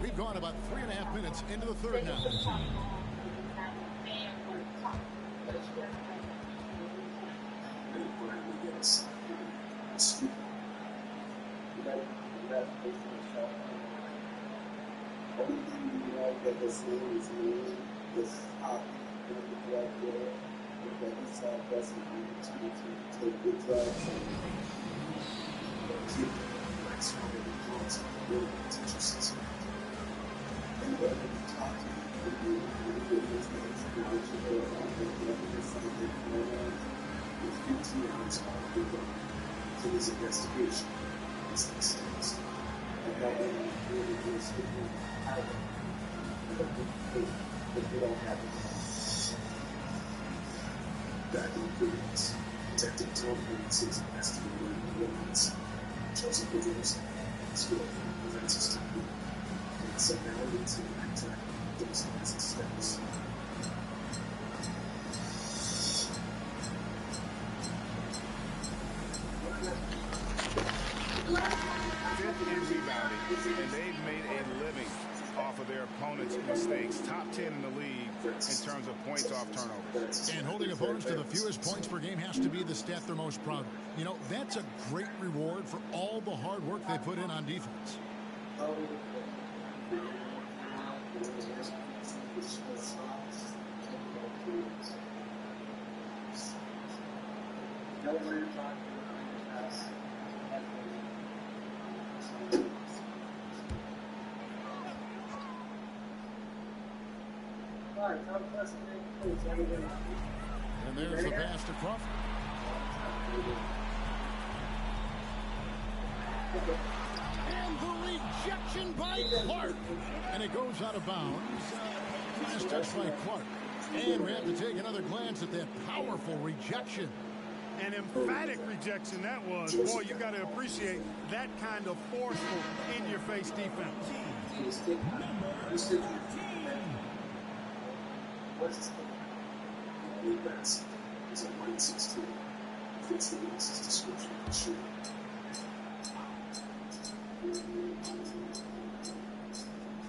We've gone about 3.5 minutes into the third now. For this investigation, this extends. And that way, really is but they don't have it. Back in the previous, Detective Tom Hanks investigated the evidence. Joseph Pedrosa, skilled in defense technique, and so now we need to backtrack those next steps. Fifth in rebounding, and they've made a living off of their opponents' mistakes. Top 10 in the league in terms of points off turnovers. And holding opponents to the fewest points per game has to be the stat they're most proud of. You know, that's a great reward for all the hard work they put in on defense. And there's the pass to Crawford. And the rejection by Clark. And it goes out of bounds. Last touch by Clark. And we have to take another glance at that powerful rejection. An emphatic rejection that was. Boy, you got to appreciate that kind of forceful, in-your-face defense. Defense is a 116. Fits the East's description of the shooter.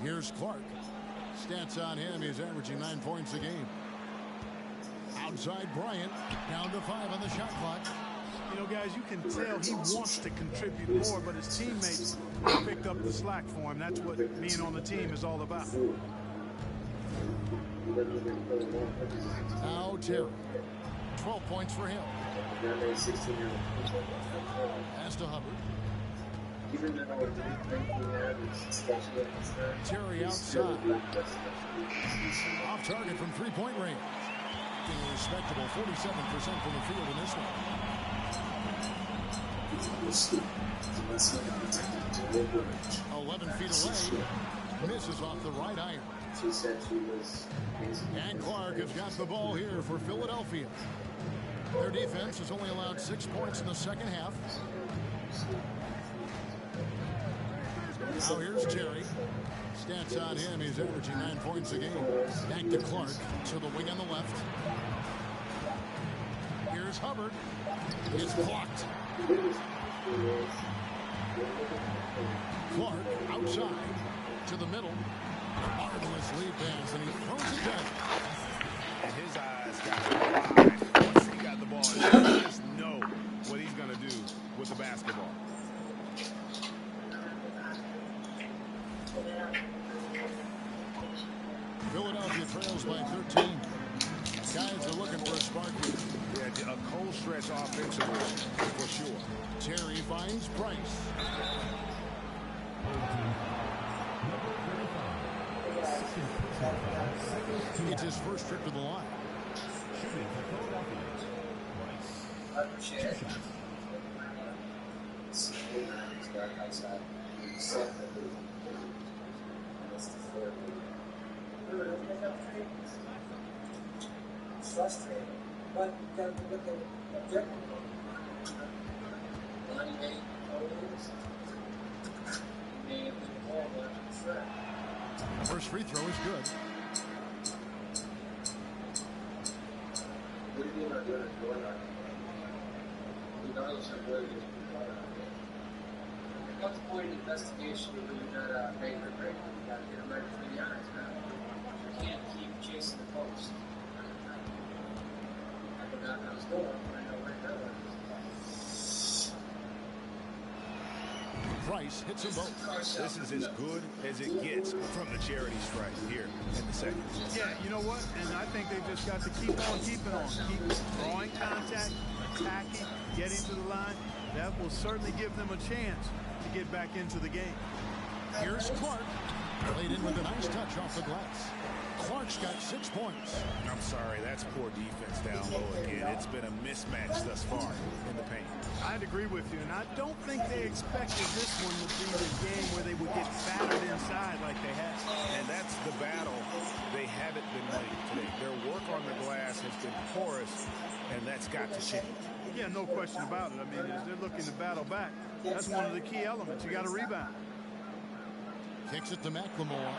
Here's Clark. Stats on him, he's averaging 9 points a game. Outside Bryant, down to 5 on the shot clock. You know, guys, you can tell he wants to contribute more, but his teammates picked up the slack for him. That's what being on the team is all about. Now Terry. 12 points for him. Pass to Hubbard. Terry outside. Off target from three-point range. A respectable 47% from the field in this one. 11 feet away. Misses off the right iron. She said she was. And Clark has got the ball here for Philadelphia. Their defense has only allowed 6 points in the second half. Now here's Terry. Stats on him, he's averaging 9 points a game. Back to Clark, to the wing on the left. Here's Hubbard. It's blocked. Clark outside to the middle. Marvelous lead pass, and he throws it down. And his eyes got wide. Once he got the ball, you just know what he's going to do with the basketball. Philadelphia trails by 13. Guys are looking for a spark here. Yeah, a cold stretch offensively for sure. Terry finds Price. It's his first trip to the line. I appreciate it. It's frustrating, but you got to look at it objectively. 98 goals. You may have been the ball, but it's right. The first free throw is good. What do you mean by doing it? Regardless of where it is, what's the point of the investigation if you're not making a break? You got to get them right between the eyes now. You can't keep chasing the post. I go down those doors, I know right now. Price hits them both. This is as good as it gets from the charity strike here in the second. Yeah, you know what? And I think they've just got to keep on keeping on. Keep drawing contact, attacking, getting to the line. That will certainly give them a chance to get back into the game. Here's Clark. Played in with a nice touch off the glass. Clark's got 6 points. I'm sorry, that's poor defense down low again. It's been a mismatch thus far in the paint. I'd agree with you, and I don't think they expected this one to be the game where they would get battered inside like they have. And that's the battle they haven't been winning today. Their work on the glass has been porous, and that's got to change. Yeah, no question about it. I mean, as they're looking to battle back, that's one of the key elements. You got to rebound. Kicks it to McLemore.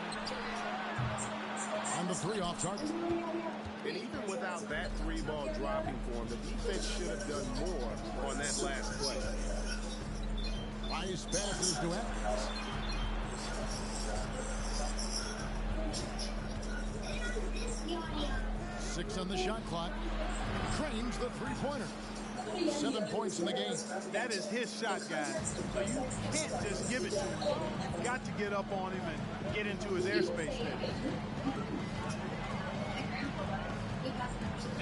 On the 3 off target. And even without that 3 ball dropping for him, the defense should have done more on that last play. Rice passes to Evans. Six on the shot clock. Trains the 3-pointer. 7 points in the game. That is his shot, guys. So you can't just give it to him. You've got to get up on him and get into his airspace there.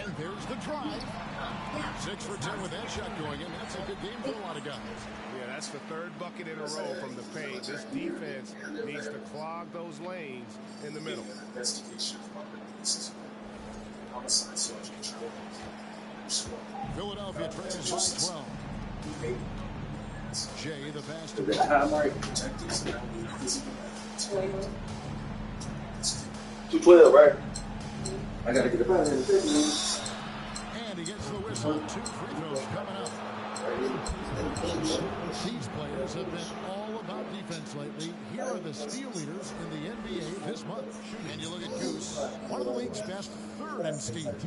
And there's the drive. 6 for 10 with that shot going in. That's a good game for a lot of guys. Yeah, that's the 3rd bucket in a row from the paint. This defense needs to clog those lanes in the middle. Philadelphia trails by 12. Jay, the pass to 212, right? I gotta get it out of here. And he gets the whistle. 2 free throws coming up. These players have been all about defense lately. Here are the steal leaders in the NBA this month. And you look at Goose, one of the league's best 3rd in steals.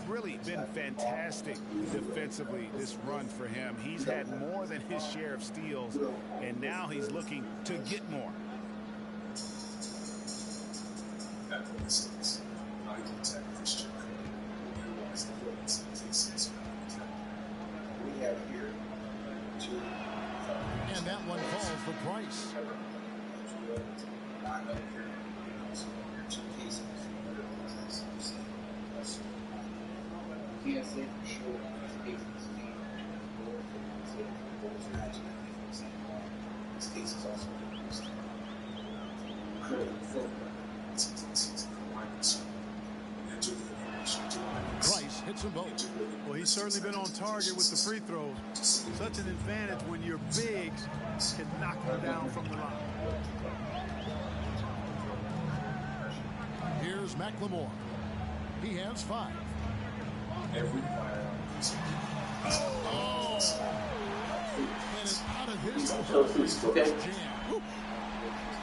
Really been fantastic defensively this run for him. He's had more than his share of steals, and now he's looking to get more. And that one falls for Price. Can't say for sure. This case is also Price hits them both. Well, he's certainly been on target with the free throws. Such an advantage when your bigs can knock them down from the line. Here's McLemore. He has 5. Oh! And it's out of his okay? jam.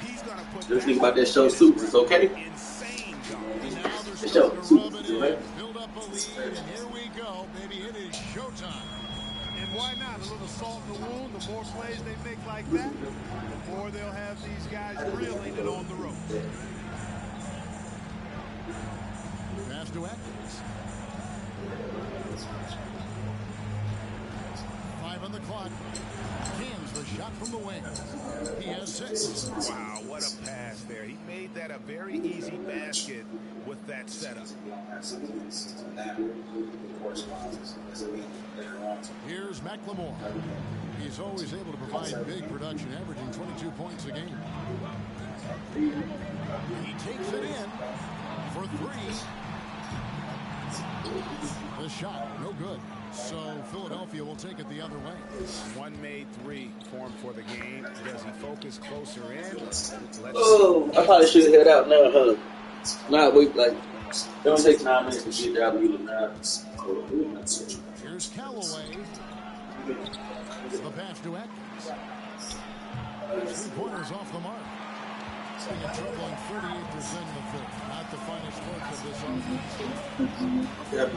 He's gonna put Just think about that show Supers, okay? insane And now they're The starting show to rub Supers, it in, okay? build up a lead, and here we go. Maybe it is showtime. And why not? A little salt in the wound. The more plays they make like that, the more they'll have these guys reeling and on the road. Pass to Atkins. 5 on the clock. Cans the shot from the wing. He has 6. Wow, what a pass there. He made that a very easy basket with that setup. Here's McLemore. He's always able to provide big production, averaging 22 points a game. He takes it in for 3. The shot, no good. So Philadelphia will take it the other way. One made 3 formed for the game. Does he focus closer in? Oh, I probably should have held out now, huh? Nah, wait, like, it don't take 9 minutes to get down to you now. Here's Callaway. The pass to Atkins. 3-pointers off the mark. Seeing a troubling 38% in the 5th. Not the finest work of this offense. Yeah,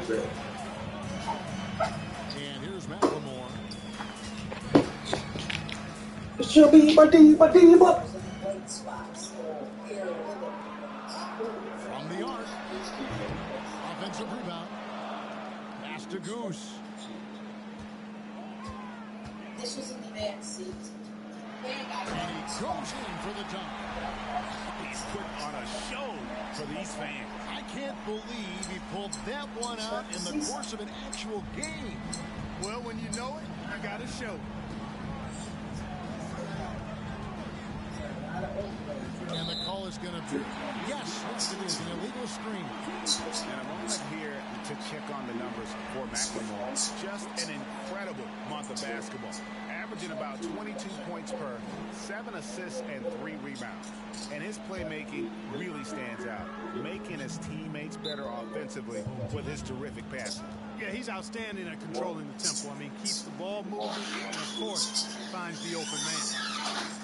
and here's McLemore. It should be my team up. From the arc. Offensive rebound. Pass to Goose. This was in the back seat. And he goes in for the dunk. He's put on a show for these fans. I can't believe he pulled that one out in the course of an actual game. Well, when you know it, I got to show. And the call is going to be, yes, it is an illegal screen. And a moment here to check on the numbers for McLemore. Just an incredible month of basketball. Averaging about 22 points per, 7 assists and 3 rebounds. And his playmaking really stands out, making his teammates better offensively with his terrific passing. Yeah, he's outstanding at controlling the tempo. I mean, keeps the ball moving and, of course, finds the open man.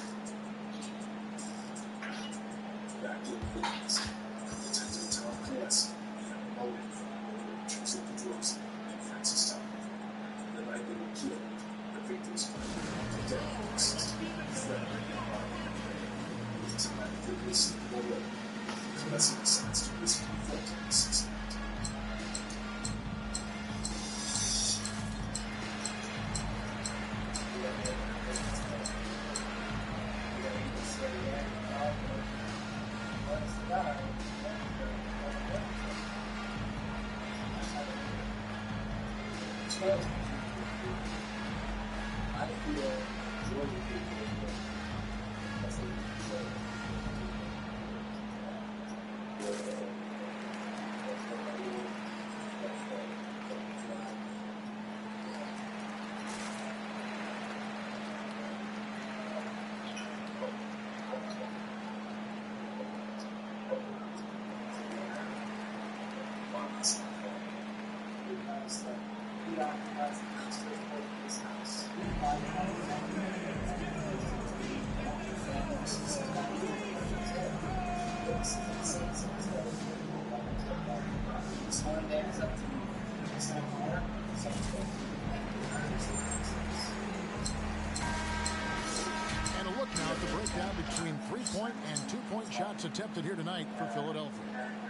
And a look now at the breakdown between 3-point and 2-point shots attempted here tonight for Philadelphia.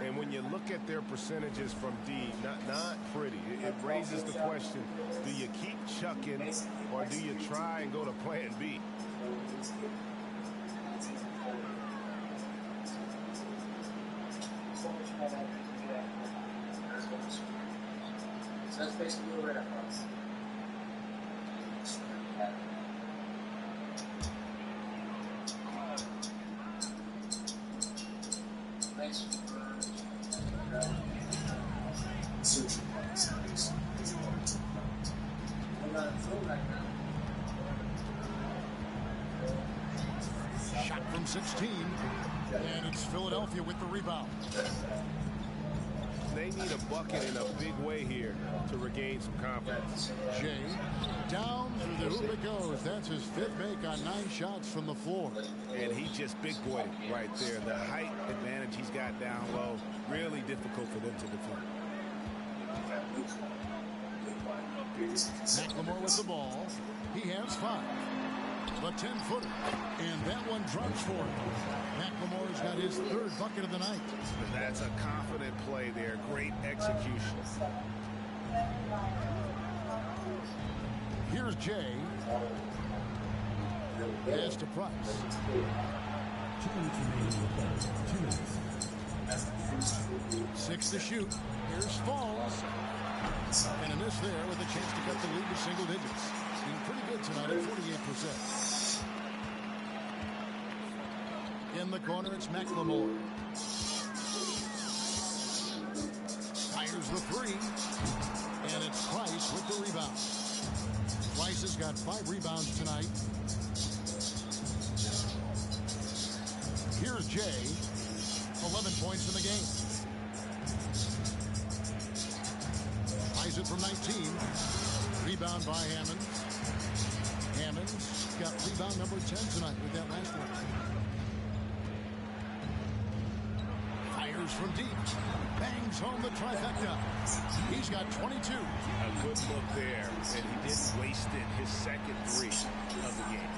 And when you look at their percentages from D, not pretty. It raises the question, do you keep chucking or do you try and go to plan B? So that's basically right across. Nice. Shot from 16, and it's Philadelphia with the rebound. They need a bucket in a big way here to regain some confidence. Jay, down through the hoop it goes. That's his 5th make on 9 shots from the floor. And he just big boyed it right there. The height advantage he's got down low, really difficult for them to defend. McLemore with the ball. He has 5. The 10-footer. And that one drops for him. McLemore's got his 3rd bucket of the night. That's a confident play there. Great execution. Here's Jay. Pass to Price. 2 minutes remaining in the quarter. 2 minutes. 6 to shoot. Here's Falls. And a miss there with a chance to cut the lead to single digits. Being pretty good tonight at 48%. In the corner, it's McLemore. Fires the 3. And it's Price with the rebound. Price has got 5 rebounds tonight. Here's Jay. 11 points in the game. Buys it from 19. Rebound by Hammond. Hammond's got rebound number 10 tonight with that last one. Fires from deep. Bangs home the trifecta. He's got 22. A good look there, and he didn't waste it. His second 3 of the game.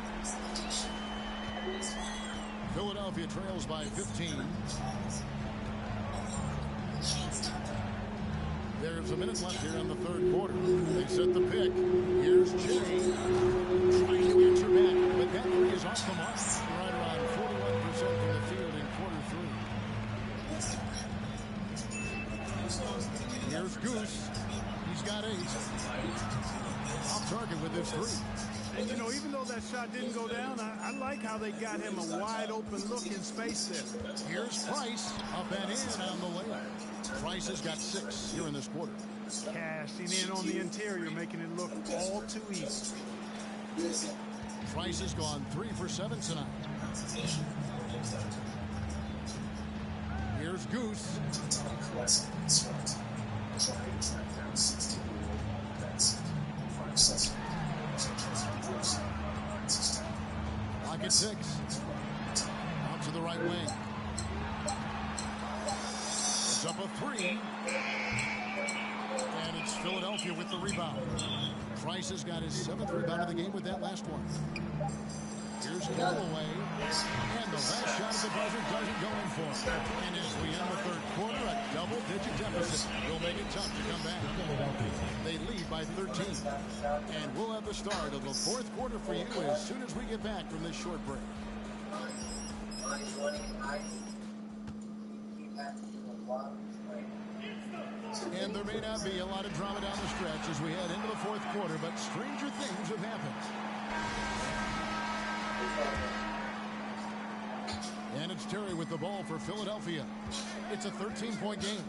Philadelphia trails by 15. There's a minute left here in the 3rd quarter. They set the pick. Here's Jay. Trying to answer back, but that 3 is off the mark. Right around 41% from the field in quarter 3. Here's Goose. He's got 8. Off target with his 3. And, you know, even though that shot didn't go down, I like how they got him a wide-open look in space there. Here's Price, up and in on the layup. Price has got 6 here in this quarter. Cashing in on the interior, making it look all too easy. Price has gone 3 for 7 tonight. Here's Goose. Lock at 6. Out to the right wing. It's up a 3. And it's Philadelphia with the rebound. Price has got his 7th rebound of the game with that last one. Here's Galloway. And the last shot at the buzzer doesn't go in for him. And as we end the third quarter, a double-digit deficit will make it tough to come back. They lead by 13. And we'll have the start of the fourth quarter for you as soon as we get back from this short break. And there may not be a lot of drama down the stretch as we head into the fourth quarter, but stranger things have happened. And it's Terry with the ball for Philadelphia. It's a 13-point game.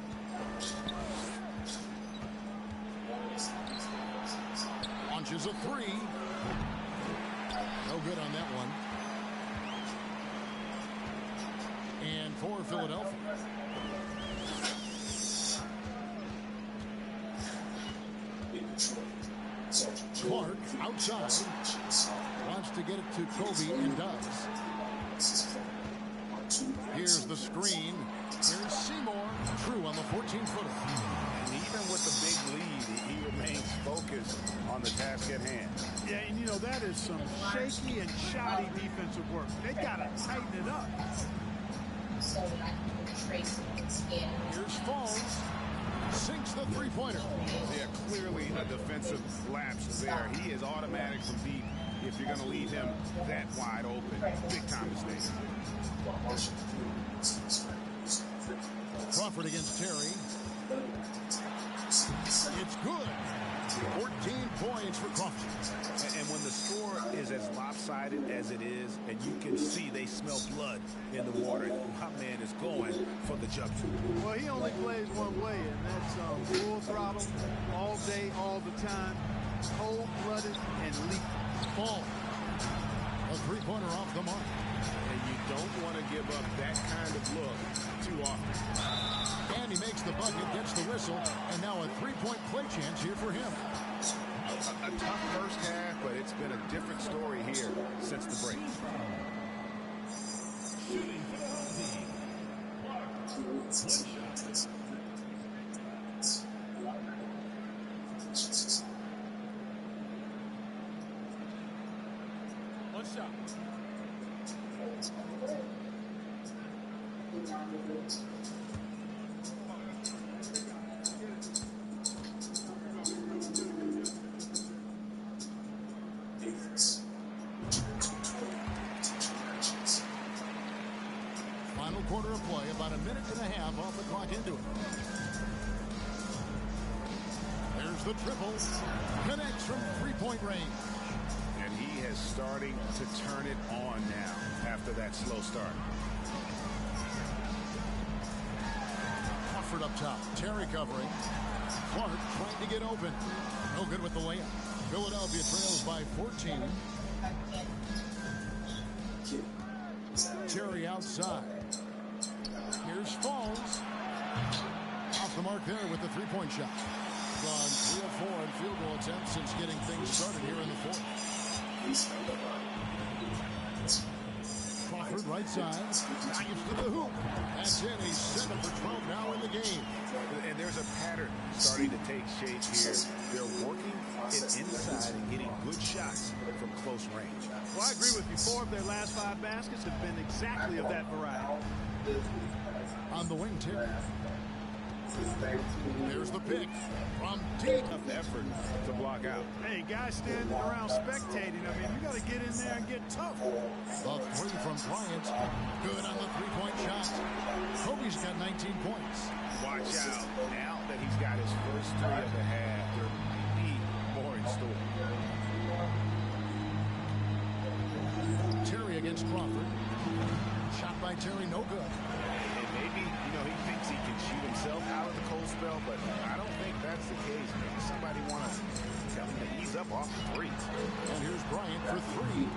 Launches a 3. No good on that one. And for Philadelphia. Clark outside. Wants to get it to Kobe and does. Here's the screen. Here's Seymour. True on the 14-footer. And even with the big lead, he remains focused on the task at hand. Yeah, and you know, that is some shaky and shoddy defensive work. They got to tighten it up. So that I can trace it and scan it. Here's Falls. Sinks the three-pointer. Yeah, clearly a defensive lapse there. He is automatic from deep. If you're going to leave him that wide open, big time mistake. Crawford against Terry. It's good. 14 points for Crawford. And when the score is as lopsided as it is, and you can see they smell blood in the water, my man is going for the jumper. Well, he only plays one way, and that's full throttle, all day, all the time, cold-blooded and lethal. Ball. A three-pointer off the mark. And you don't want to give up that kind of look too often. And he makes the bucket, gets the whistle, and now a three-point play chance here for him. A tough first half, but it's been a different story here since the break. One shot. Final quarter of play, about a minute and a half off the clock into it. There's the triple. Connects from three-point range. And he is starting to turn it on now after that slow start. Crawford up top. Terry covering. Clark trying to get open. No good with the layup. Philadelphia trails by 14. Terry outside. Here's Falls. Off the mark there with the three-point shot. Gone 3 of 4 in field goal attempts since getting things started here in the fourth. Crawford right side. Nuggets to the hoop. That's it. He's 7 for 12 now in the game. And there's a pattern starting to take shape here. They're working it inside and getting good shots from close range. Well, I agree with you. 4 of their last 5 baskets have been exactly of that variety. On the wing, Terry. There's the pick from deep. Enough effort to block out. Hey, guys standing around spectating. I mean, you got to get in there and get tough. The 3 from Bryant. Good on the three-point shot. Kobe's got 19 points. Watch out. Now that he's got his first 3 of the half, there might be more in store. Terry against Crawford. Shot by Terry, no good. And maybe, he thinks he can shoot himself out of the cold spell, but I don't think that's the case. Maybe somebody wants to tell him to ease up off the threes. And here's Bryant for three.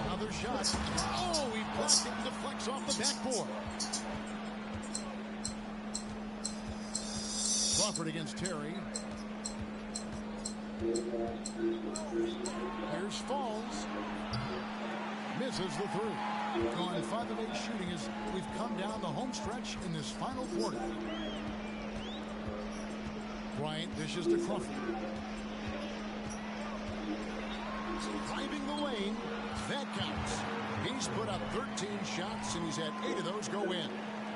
Another shot. Oh, he blocked it and deflects off the backboard. Crawford against Terry. Here's Falls. Misses the three. On 5 of 8 shooting as we've come down the home stretch in this final quarter. Bryant dishes to Crawford. Driving the lane. That counts. He's put up 13 shots, and he's had 8 of those go in.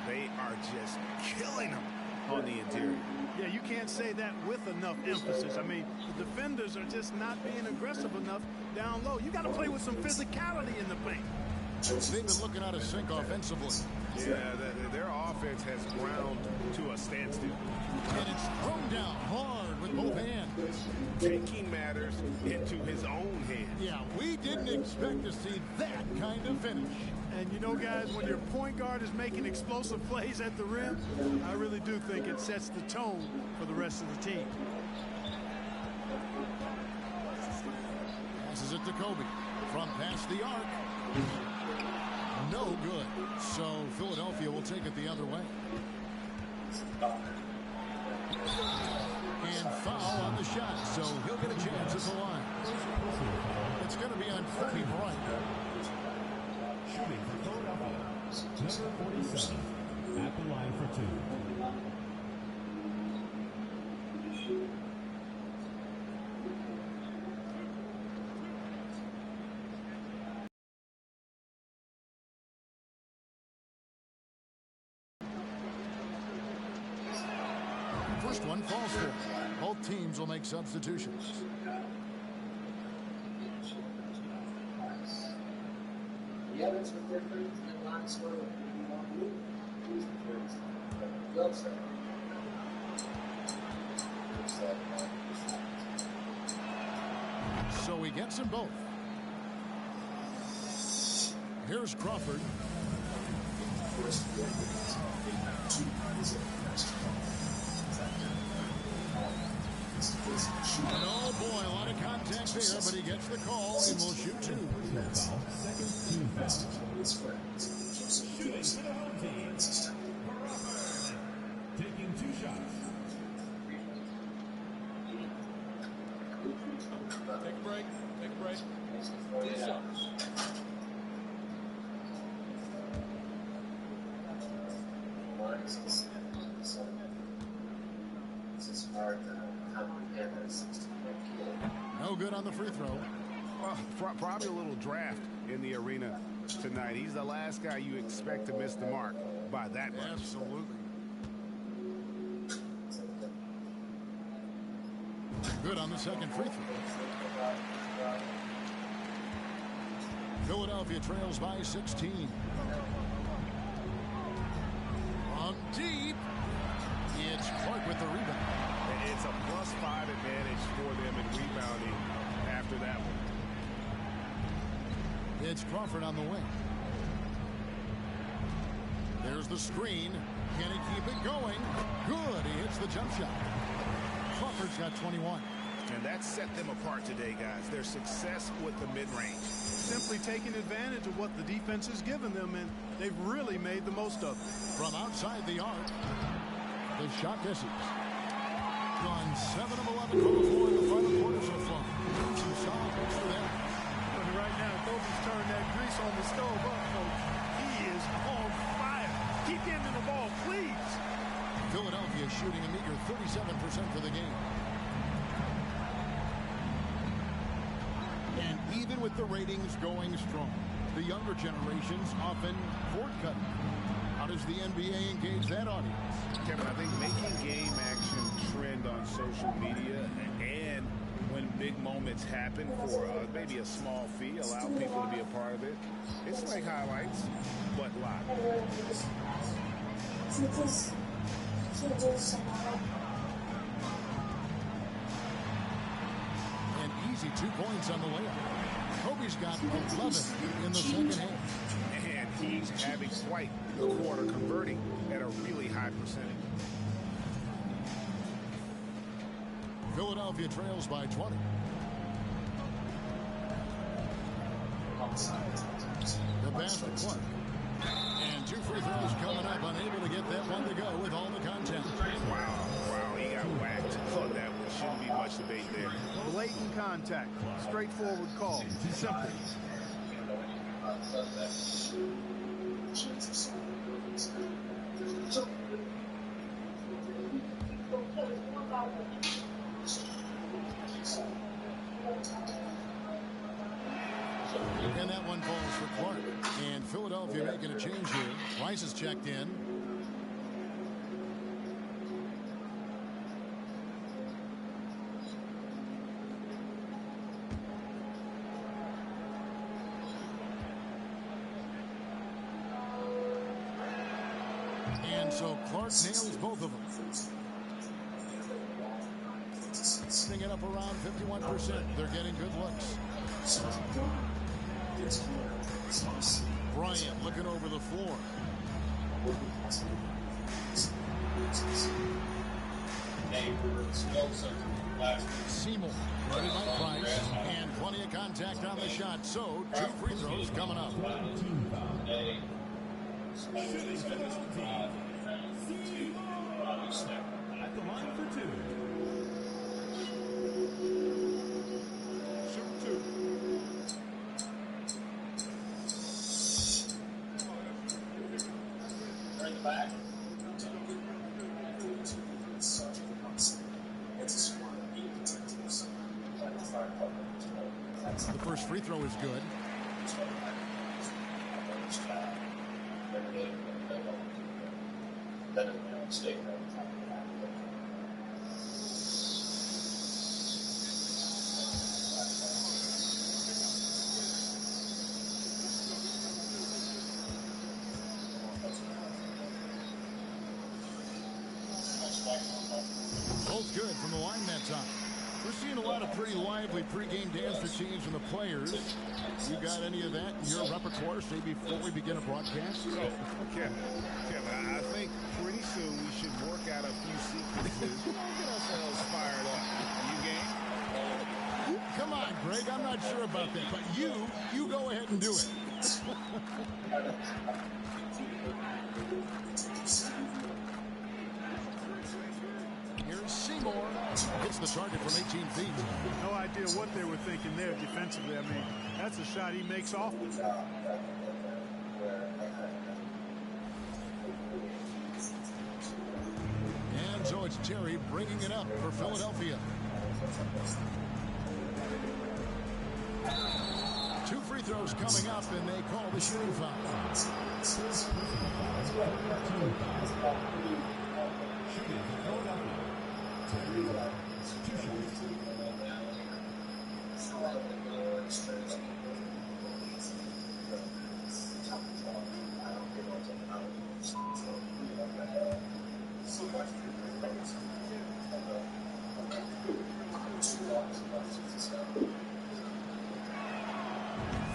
They are just killing him on the interior. Yeah, you can't say that with enough emphasis. I mean, the defenders are just not being aggressive enough down low. You got to play with some physicality in the paint. They've been looking out of sync offensively. Yeah, their offense has ground to a standstill. And it's thrown down hard with both hands. Taking matters into his own hands. Yeah, we didn't expect to see that kind of finish. And guys, when your point guard is making explosive plays at the rim, I really do think it sets the tone for the rest of the team. Passes it to Kobe. From past the arc. No good. So Philadelphia will take it the other way. And foul on the shot, so he'll get a chance at the line. It's going to be on Kobe Bryant. Shooting for Philadelphia, number 47, at the line for 2. First one falls for. Both teams will make substitutions. Yeah, that's what they're doing. The line score with so he gets them both. Here's Crawford. And oh boy, a lot of contact there, but he gets the call and will shoot 2. Second team foul. Shooting for the home team. Crawford taking 2 shots. Take a break. Take a break. 2 shots. No good on the free throw. Probably a little draft in the arena tonight. He's the last guy you expect to miss the mark by that much. Absolutely. Good on the second free throw. Philadelphia trails by 16. From deep, it's Clark with the rebound. It's a +5 advantage for them in rebounding after that one. It's Crawford on the wing. There's the screen. Can he keep it going? Good. He hits the jump shot. Crawford's got 21. And that set them apart today, guys. Their success with the mid-range. Simply taking advantage of what the defense has given them, and they've really made the most of it. From outside the arc, the shot misses. Gone 7 of 11 from the floor in the final quarter so far. Some solid points for them. But right now, Kobe's turned that grease on the stove up, Coach. He is on fire. Keep getting him the ball, please. Philadelphia shooting a meager 37% for the game. And even with the ratings going strong, the younger generations often cord-cutting. How does the NBA engage that audience? Kevin, I think making game action trend on social media and when big moments happen for maybe a small fee, allow people to be a part of it. It's like highlights, but live. And easy 2 points on the layup. Kobe's got 11 in the second half. And he's having quite the quarter, converting at a really high percentage. Philadelphia trails by 20. The pass to Clark. And 2 free throws coming up, unable to get that one to go with all the content. Wow, he got whacked on that one. Shouldn't be much debate there. Blatant contact. Straightforward call. Simple. And that one falls for Clark. And Philadelphia making a change here. Rice is checked in. And so Clark nails both of them. Bring it up around 51%. They're getting good looks. Bryant looking over the floor. Seymour running by Price, and plenty of contact on the shot. So 2 free throws coming up. At the line for 2. Shoot 2. They're in the back. The first free throw is good. Both good from the line that time. We're seeing a lot of pretty lively pregame dance routines from the players. You got any of that in your repertoire, say, before we begin a broadcast? Kevin, I think pretty soon we should work out a few sequences. Get ourselves fired up. You game? Come on, Greg. I'm not sure about that, but you go ahead and do it. Here's Seymour. Hits the target from 18 feet. No idea what they were thinking there defensively. I mean, that's a shot he makes often. And so it's Terry bringing it up for Philadelphia. 2 free throws coming up, and they call the shooting foul. Shooting for Philadelphia.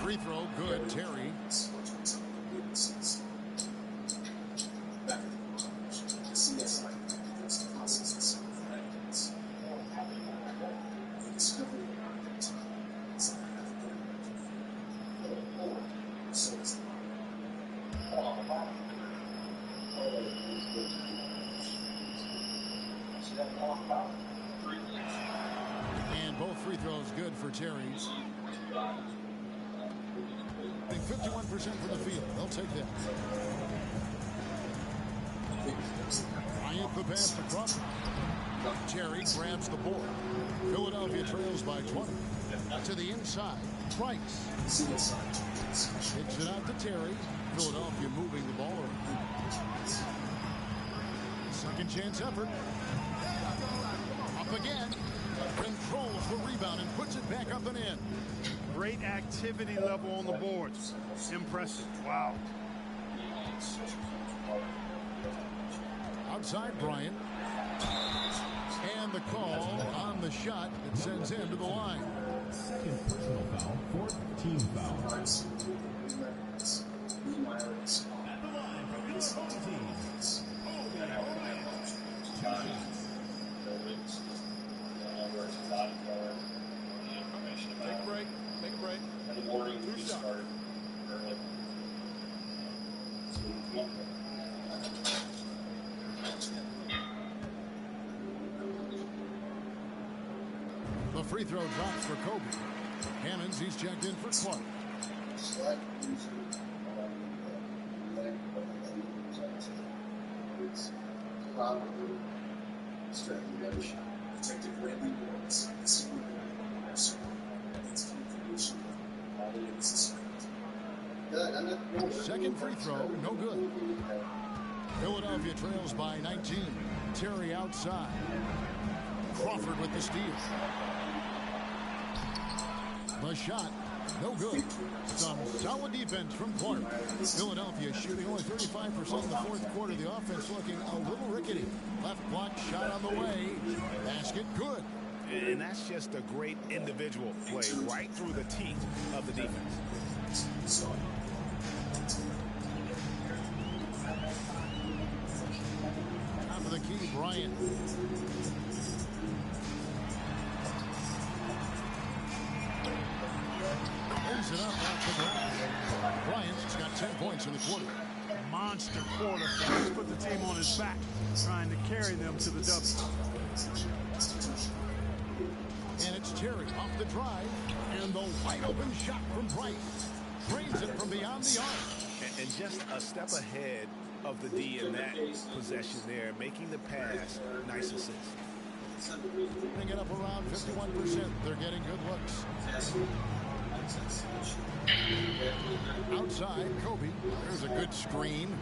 Free throw, good, Terry. And both free throws good for Terry. 51% for the field. They'll take that. Bryant the pass to Crawford. Terry grabs the board. Philadelphia trails by 20. To the inside. Price. Takes it out to Terry. Philadelphia moving the ball around. Second chance effort. Up again. Controls the rebound and puts it back up and in. Great activity level on the boards. Impressive. Wow. Outside Bryant. And the call on the shot that sends him to the line. Second personal foul, fourth team foul. At the line from your home team. Take a break. Take a break. In the morning, Two we shots. start early. The free throw drops for Kobe. Hammonds, he's checked in for Clark. Second free throw, no good. Philadelphia trails by 19. Terry outside. Crawford with the steal. The shot, no good. Some solid defense from Clark. Philadelphia shooting only 35% in the fourth quarter. The offense looking a little rickety. Left block shot on the way. Basket good. And that's just a great individual play right through the teeth of the defense. Top of the key, Bryant. Brings it up off the glass. Bryant's got 10 points in the quarter. Monster quarter. He's put the team on his back, trying to carry them to the W. And it's Terry off the drive. And the wide open shot from Bryant. Drains it from beyond the arc. And just a step ahead of the D in that possession there, making the pass. Nice assist. Bring it up around 51%. They're getting good looks. Outside, Kobe. There's a good screen.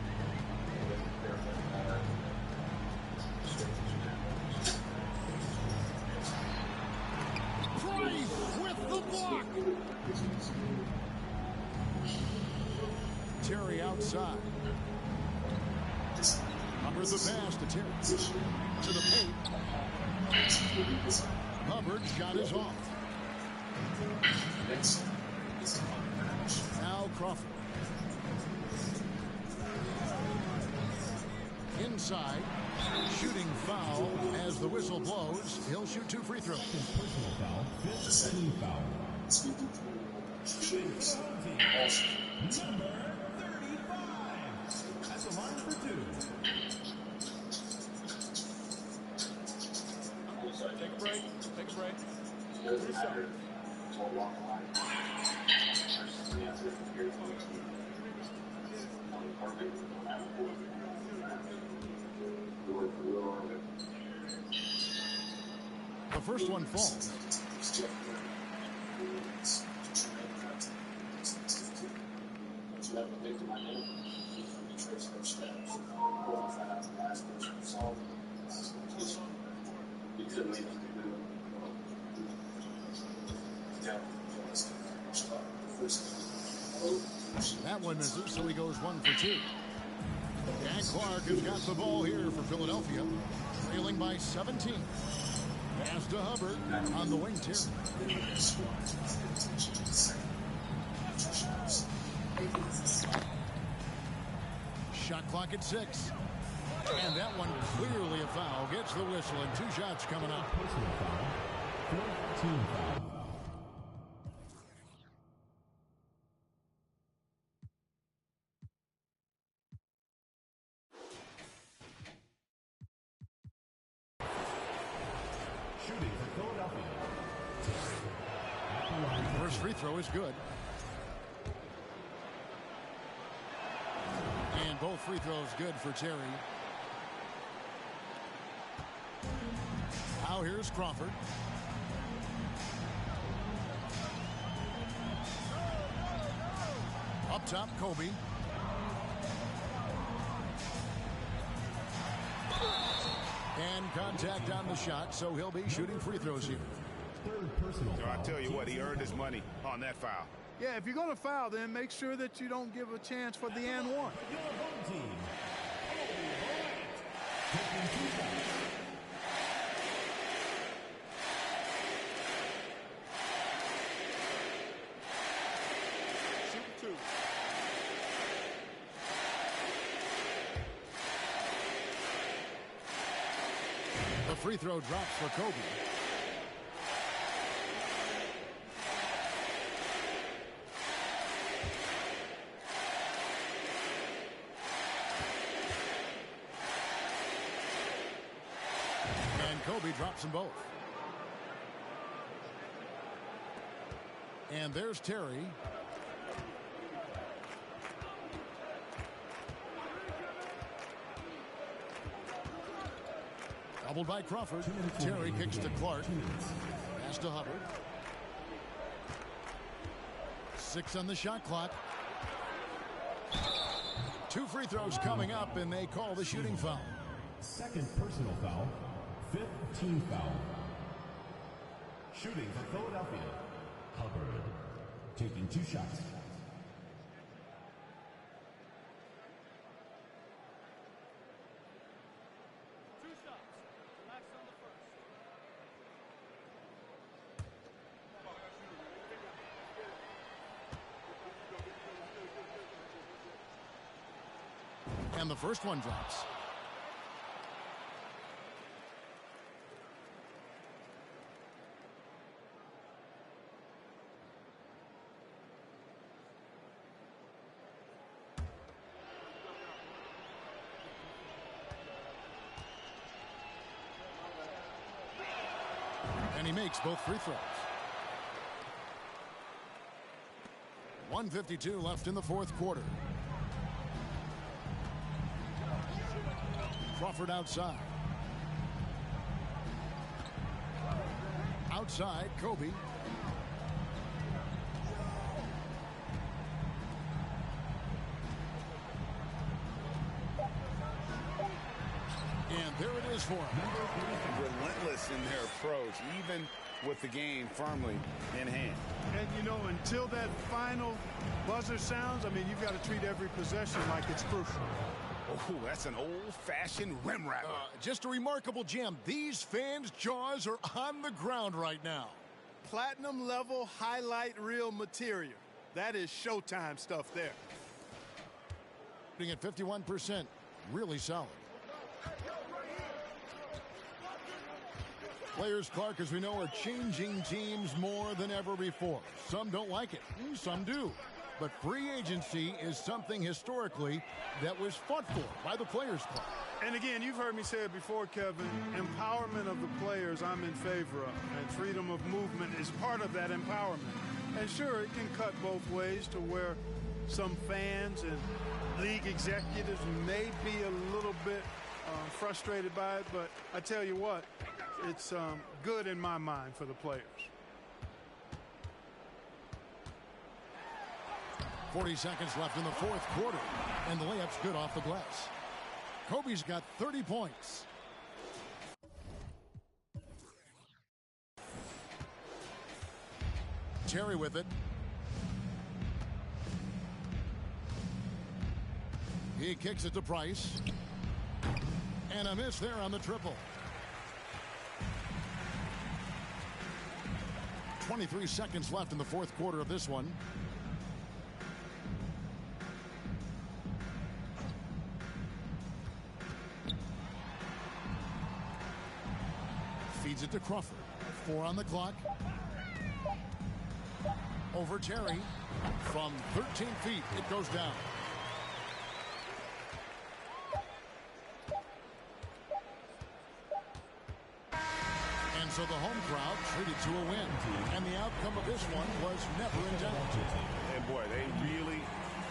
Price with the block. Terry outside. Hubbard the pass to Terry. To the paint. Hubbard's shot is off. Now Crawford. Inside. Shooting foul as the whistle blows. He'll shoot 2 free throws. Personal foul, fifth team foul. Shooting for the home team. Number 35. At the line for 2. Take a break. Take a break. Two shots. The first one falls. That one misses, so he goes 1 for 2. And Clark has got the ball here for Philadelphia, trailing by 17. Pass to Hubbard on the wing, Terry. Shot clock at 6. And that one clearly a foul. Gets the whistle and 2 shots coming up. Personal foul, fourth team foul. Shooting for Philadelphia. First free throw is good. And both free throws good for Terry. Now here's Crawford. Up top, Kobe. And contact on the shot, so he'll be shooting free throws here. Third personal So foul. I tell you what, he earned his money on that foul. Yeah, if you're going to foul, then make sure that you don't give a chance for the and one. Your home team. Taking 2 shots. free throw drops for Kobe. And Kobe drops them both. And there's Terry. Doubled by Crawford. Terry kicks to Clark. Pass to Hubbard. 6 on the shot clock. 2 free throws coming up, and they call the shooting foul. Second personal foul. 5th team foul. Shooting for Philadelphia. Hubbard taking 2 shots. And the first one drops. And he makes both free throws. 1:52 left in the fourth quarter. Crawford outside. Outside, Kobe. And there it is for him. Relentless in their approach, even with the game firmly in hand. And, you know, until that final buzzer sounds, I mean, you've got to treat every possession like it's crucial. Oh, that's an old-fashioned rim rapper. Just a remarkable gem. These fans' jaws are on the ground right now. Platinum level highlight reel material. That is Showtime stuff there. Shooting at 51%. Really solid. Players, Clark, as we know, are changing teams more than ever before. Some don't like it. Some do. But free agency is something historically that was fought for by the Players Club. And again, you've heard me say it before, Kevin. Empowerment of the players I'm in favor of. And freedom of movement is part of that empowerment. And sure, it can cut both ways to where some fans and league executives may be a little bit frustrated by it. But I tell you what, it's good in my mind for the players. 40 seconds left in the fourth quarter, and the layup's good off the glass. Kobe's got 30 points. Terry with it. He kicks it to Price. And a miss there on the triple. 23 seconds left in the fourth quarter of this one. Feeds it to Crawford. 4 on the clock. Over Terry. From 13 feet, it goes down. And so the home crowd treated to a win. And the outcome of this one was never in doubt. And boy, they really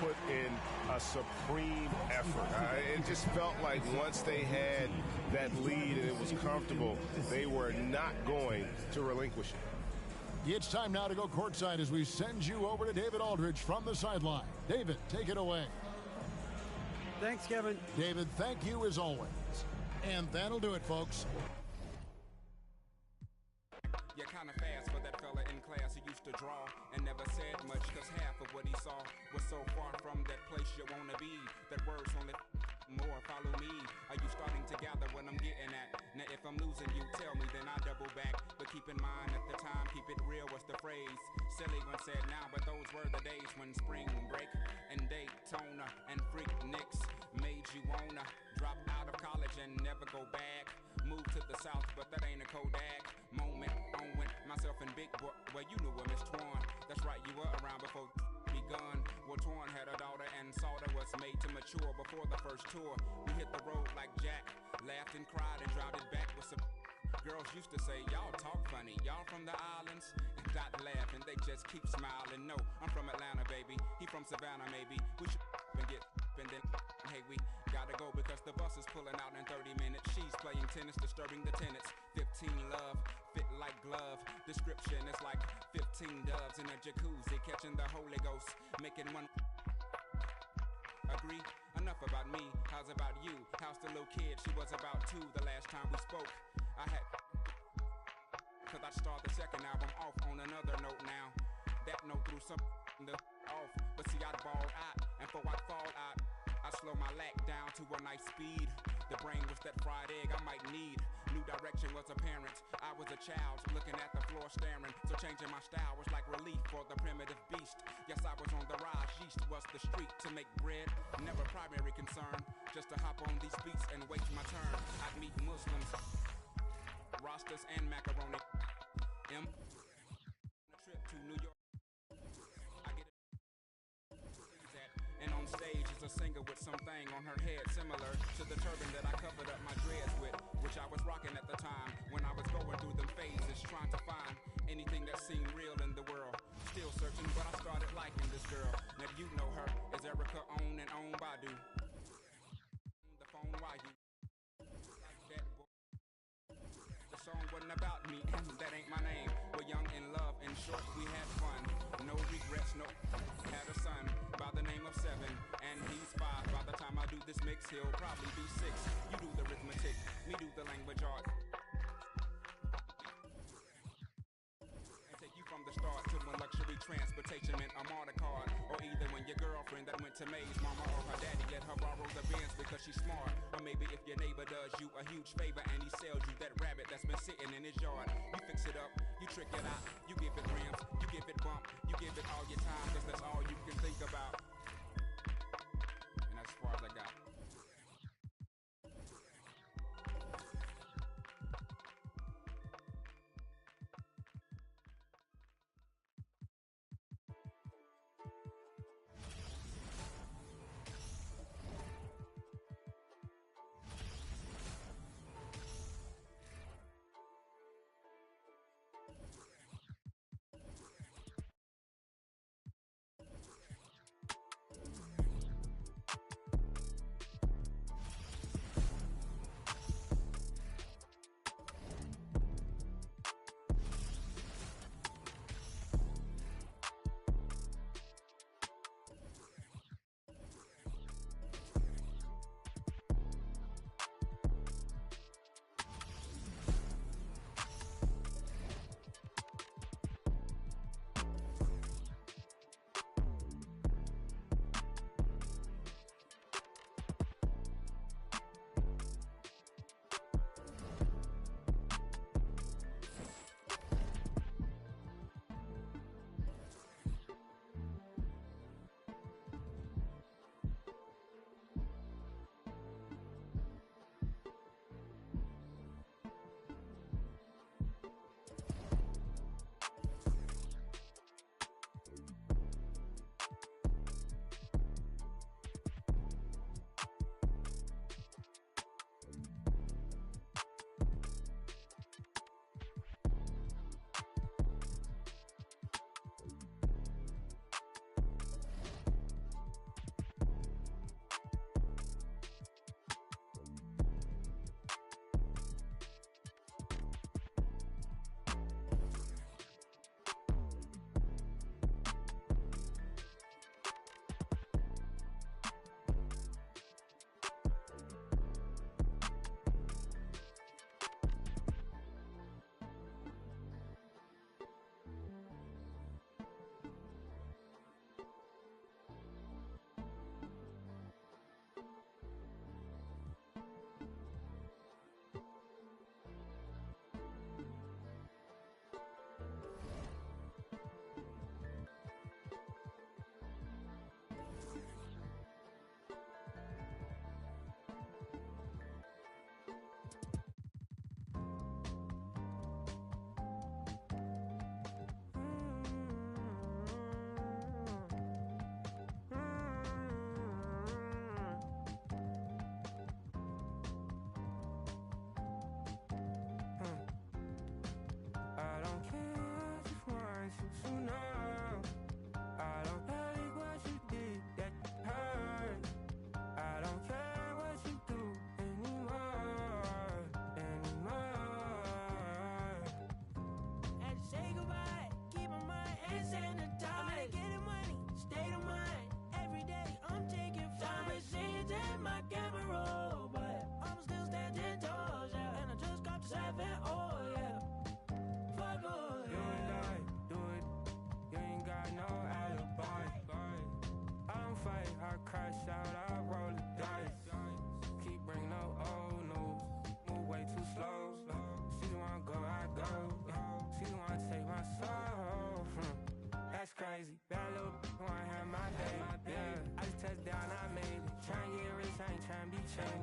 put in a supreme effort. It just felt like once they had that lead and it was comfortable, they were not going to relinquish it. It's time now to go courtside as we send you over to David Aldridge from the sideline. David, take it away. Thanks, Kevin. David, thank you as always. And that'll do it, folks. You're kind of fast for that fella in class who used to draw and never said much because half of what he saw was so far from that place you want to be. That words only more follow me. Are you starting to gather what I'm getting at? Now if I'm losing you, tell me, then I double back. But keep in mind at the time, keep it real was the phrase. Silly when said now, but those were the days when spring break and Daytona and freak Knicks made you wanna drop out of college and never go back. Moved to the south, but that ain't a Kodak moment. On went myself and Big Boy. Well, you knew her, Miss Twan. That's right, you were around before begun. Well, Twan had a daughter and Salter was made to mature before the first tour. We hit the road like Jack, laughed and cried and drowned it back with some. Girls used to say, y'all talk funny, y'all from the islands? And Dot laugh and they just keep smiling. No, I'm from Atlanta, baby. He from Savannah, maybe. We should and get and then, hey, we gotta go because the bus is pulling out in 30 minutes. She's playing tennis, disturbing the tenants. 15 love, fit like glove. Description is like 15 doves in a jacuzzi, catching the Holy Ghost, making one. Agree? Enough about me, how's about you? How's the little kid? She was about 2 the last time we spoke. I had, cause I'd start the second album off on another note now. That note threw some the off, but see I'd ball out, and for I'd fall out, I slow my lack down to a nice speed. The brain was that fried egg I might need. New direction was apparent. I was a child looking at the floor staring. So changing my style was like relief for the primitive beast. Yes, I was on the rise. Yeast was the street to make bread. Never primary concern. Just to hop on these beats and wait my turn. I'd meet Muslims, Rastas and macaroni. On a trip to New York. I get that. And on stage is a singer with something on her head similar to the turban that I covered up my dreads with, which I was rocking at the time when I was going through them phases, trying to find anything that seemed real in the world. Still searching, but I started liking this girl. Now you know her as Erica On and On Badu. The phone, why you like that boy? The song wasn't about me, and that ain't my name. We're young in love, in short, we had fun. No regrets, no. Had a son by the name of 7, and he's 5. By the time I do this mix, he'll probably be 6. You do the arithmetic, me do the language art. And take you from the start to when luxury transportation meant a martyr card. Or either when your girlfriend that went to Maze, mama or her daddy let her borrow the Benz because she's smart. Or maybe if your neighbor does you a huge favor and he sells you that rabbit that's been sitting in his yard. You fix it up, you trick it out, you give it rims, you give it bump, you give it all your time, cause that's all you can think about. And that's as far as I got.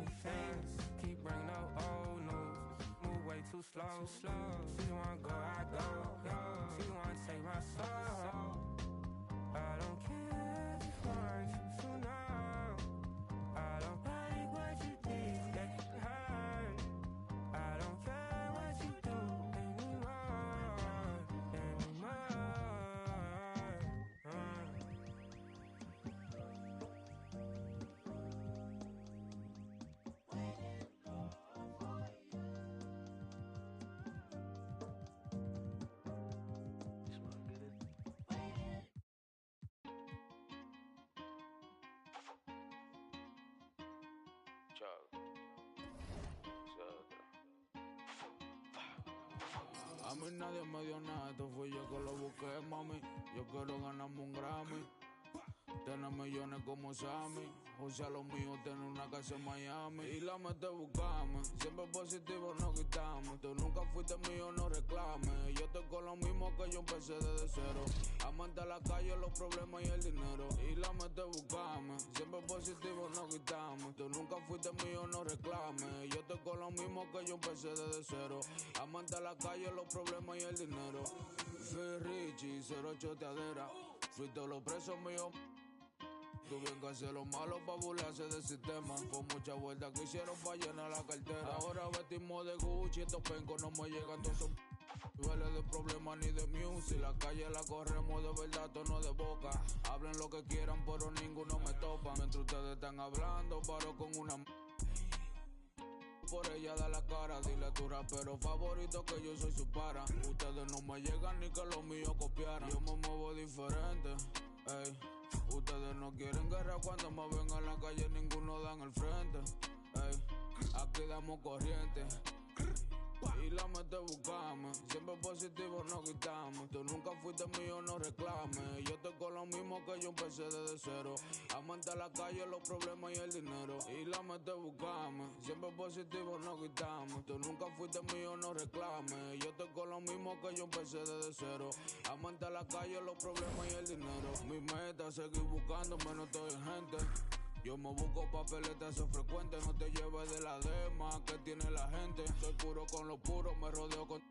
me famous. Keep bringing up old news. Move way too slow. She wanna go, I go. She wanna take my soul. I don't care if you find you so now. I don't like what you did that you hurt. I don't care what you do anymore. A mí nadie me dio nada, esto fui yo que lo busqué, mami. Yo quiero ganarme un Grammy, tener millones como Sammy. O sea, lo mío, tener una casa en Miami. Y la mete buscame, siempre positivo no quitamos. Tú nunca fuiste mío, no reclames. Yo estoy con lo mismo que yo empecé desde cero. Amante a la calle, los problemas y el dinero. Y la mete buscame, siempre positivo no quitamos. Tú nunca fuiste mío, no reclames. Yo estoy con lo mismo que yo empecé desde cero. Amante a la calle, los problemas y el dinero. Fui Richie, 08 teadera. Fui todos los presos míos. Tuvieron que hacer lo malo pa' burlarse del sistema. Fue mucha vuelta que hicieron pa' llenar la cartera. Ahora vestimos de Gucci, estos pencos no me llegan todos. Duele de problemas ni de music. La calle la corremos de verdad, tono de boca. Hablen lo que quieran, pero ninguno me topa. Mientras ustedes están hablando, paro con una... Por ella da la cara, dile a tu rapero favorito que yo soy su para. Ustedes no me llegan ni que lo mío copiaran. Yo me muevo diferente, ey. Ustedes no quieren guerra cuando me ven en la calle, ninguno dan el frente, ey. Aquí damos corriente y la mete buscame. Siempre positivo no quitamos. Tú nunca fuiste mío, no reclames. Yo estoy con lo mismo que yo empecé desde cero. Amante a la calle, los problemas y el dinero. Y la mete buscame. Siempre positivo no quitamos. Tú nunca fuiste mío, no reclames. Yo estoy con lo mismo que yo empecé desde cero. Amante a la calle, los problemas y el dinero. Mi meta es seguir buscando, menos estoy gente. Yo me busco papeletas, eso es frecuente. No te lleves de la dema que tiene la gente. Soy puro con lo puro, me rodeo con...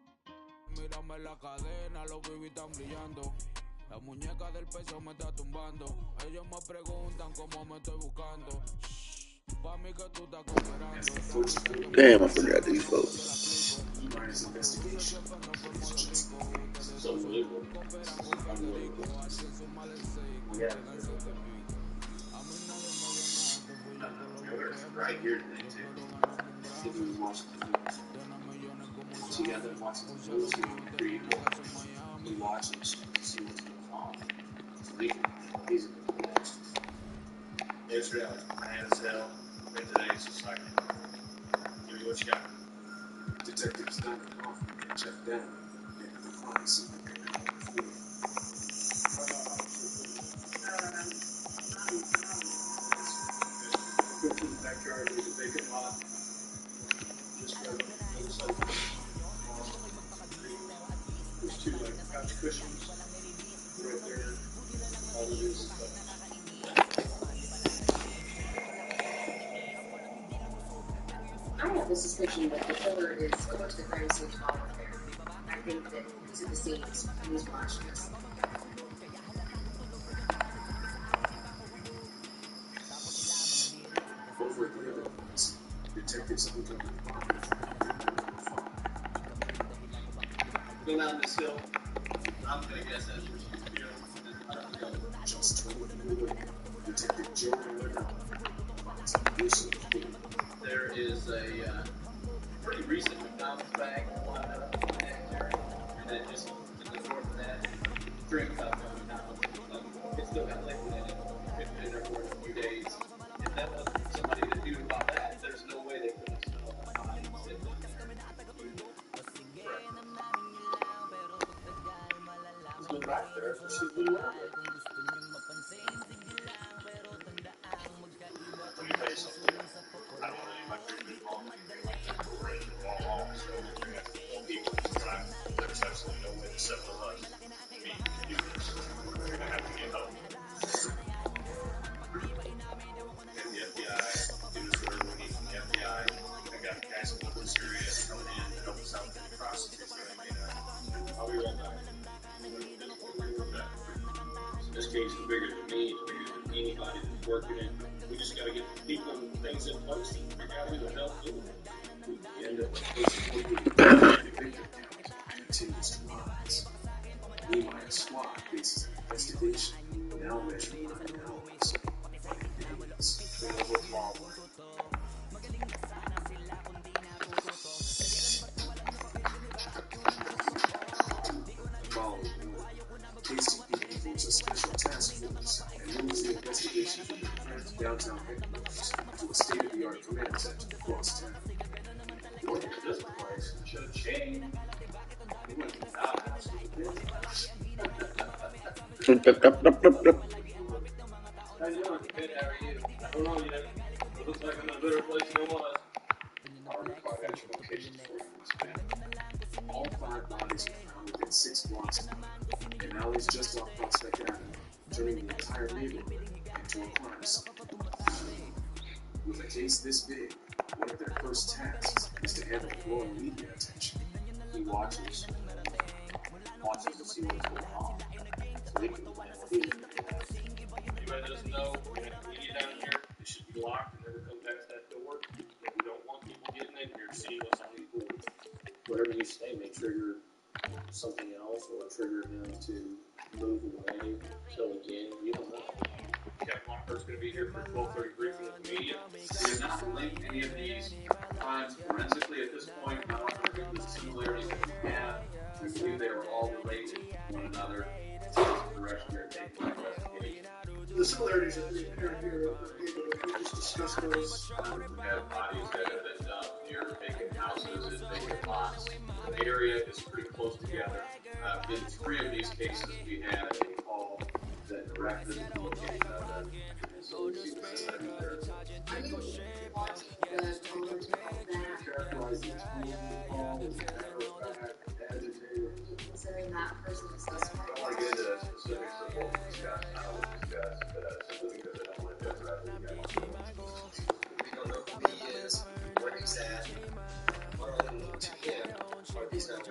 Mírame la cadena, los bibis están brillando. La muñeca del peso me está tumbando. Ellos me preguntan cómo me estoy buscando. Pa' mí que tú estás cooperando. Damn, I forgot these folks. Right here today, too. If we watch the news. So you got them watching the news here. We watch them, see what's going on. These are the next. Yesterday I was mad as hell, and today it's just like, give me what you got. Detectives not off and checked down. And the crime scene go to the backyard, there's a vacant lot. Just right on the other side of the there's two like couch cushions right there. All it is I have the suspicion that the killer is going to the crime scene to follow there. I think that he's at the scene and he's watching us. over the other ones. Detectives uncovered the body. Go down this hill. I'm gonna guess that's where she's going. Just 20 away. Detective Joe Miller. There is a pretty recent McDonald's bag in that area, and then just to the north of that, drink cup of McDonald's. It's still got liquid in it. It's been there for a few days. If that wasn't somebody to do about that, there's no way they could have smelled a body sitting in there. He's been back there for she's been around there. Let me tell you something. I don't want anybody to get involved in anything like that. We're ready to go all. So we have to go people. There's absolutely no way the seven of us can do this. working, and we just got to get people and things in place to figure out who the hell to do it. We end up with continues to rise. Nehemiah's squad faces an investigation now measuring $9. It's the overflow. Tasty Feet forms a special task force and moves the investigation from the Defense downtown headquarters to a state-of-the-art command center across town. Look at this place. Should have changed. We went to the outhouse with the business. How you doing? Good, how are you? I don't know yet. It looks like I'm in a better place than I was. Our financial locations for you this man. All 5 bodies are found within 6 blocks of him. And alleys just off Prospect Avenue, turning the entire neighborhood into a crime scene. With a case this big, one of their first tasks is to handle the growing media attention. He watches to see what's going on. So he can plan what he's doing. You let us know we have media down here. It should be locked and never come past that door. We don't want people getting in here seeing what's on these boards. Whatever you say may trigger something else or trigger them to move away. So again, you don't know. Kevin Lockhurst's going to be here for a 12:30 briefing with the media. We have not linked any of these crimes forensically at this point. However, due to the similarities that we have, we believe they are all related to one another. That's the direction they're taking the investigation. The similarities that are here, we just discussed those. We have bodies that have been dumped near vacant houses and vacant lots. The area is pretty close together. In 3 of these cases, we had a call that directed the location of them. So we see the similarities there. I didn't watch the callers call that. Characterize each call as a matter of fact, agitated. Considering that person is suspect. I don't want to get into the specifics of what we discussed, how it was discussed, simply because I don't want to jeopardize the guy. We don't know who he is, where he's at, what are they doing to him, or these not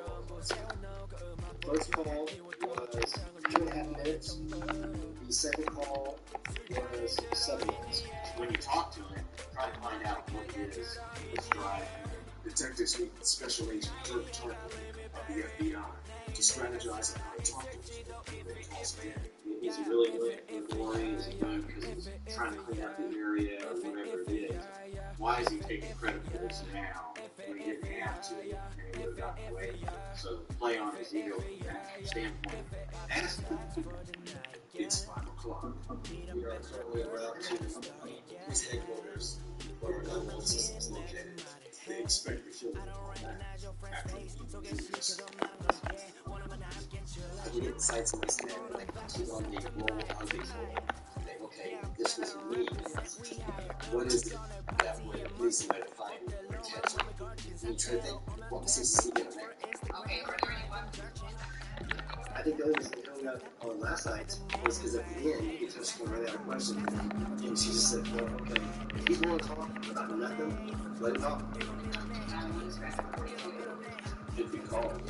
First call was 2.5 minutes. The second call was 7 minutes. When you talk to him, try to find out what his drive. Detectives meet with Special Agent Dirk Tarkin of the FBI to strategize on how to talk to him. Is he really doing it for glory? Is he doing it because he's trying to clean up the area or whatever it is? Why is he taking credit for this now when he didn't have to and he would have gotten away with it? So play on his ego from that standpoint. Ask him. It's 5 o'clock. We are currently around to his headquarters where our gun system is located. They expect the killer to come back after the injuries. We get sights in this head, like keep on the roll on the floor. Like, okay, this was me. What is it that would lead somebody to find or catch him? And try to think, what was his secret there? Okay, are there any weapons? I think the only reason we got on last night was because at the end, he touched on right out of question, and she just said, well, okay, if he's going to talk about nothing, let him talk. If he calls,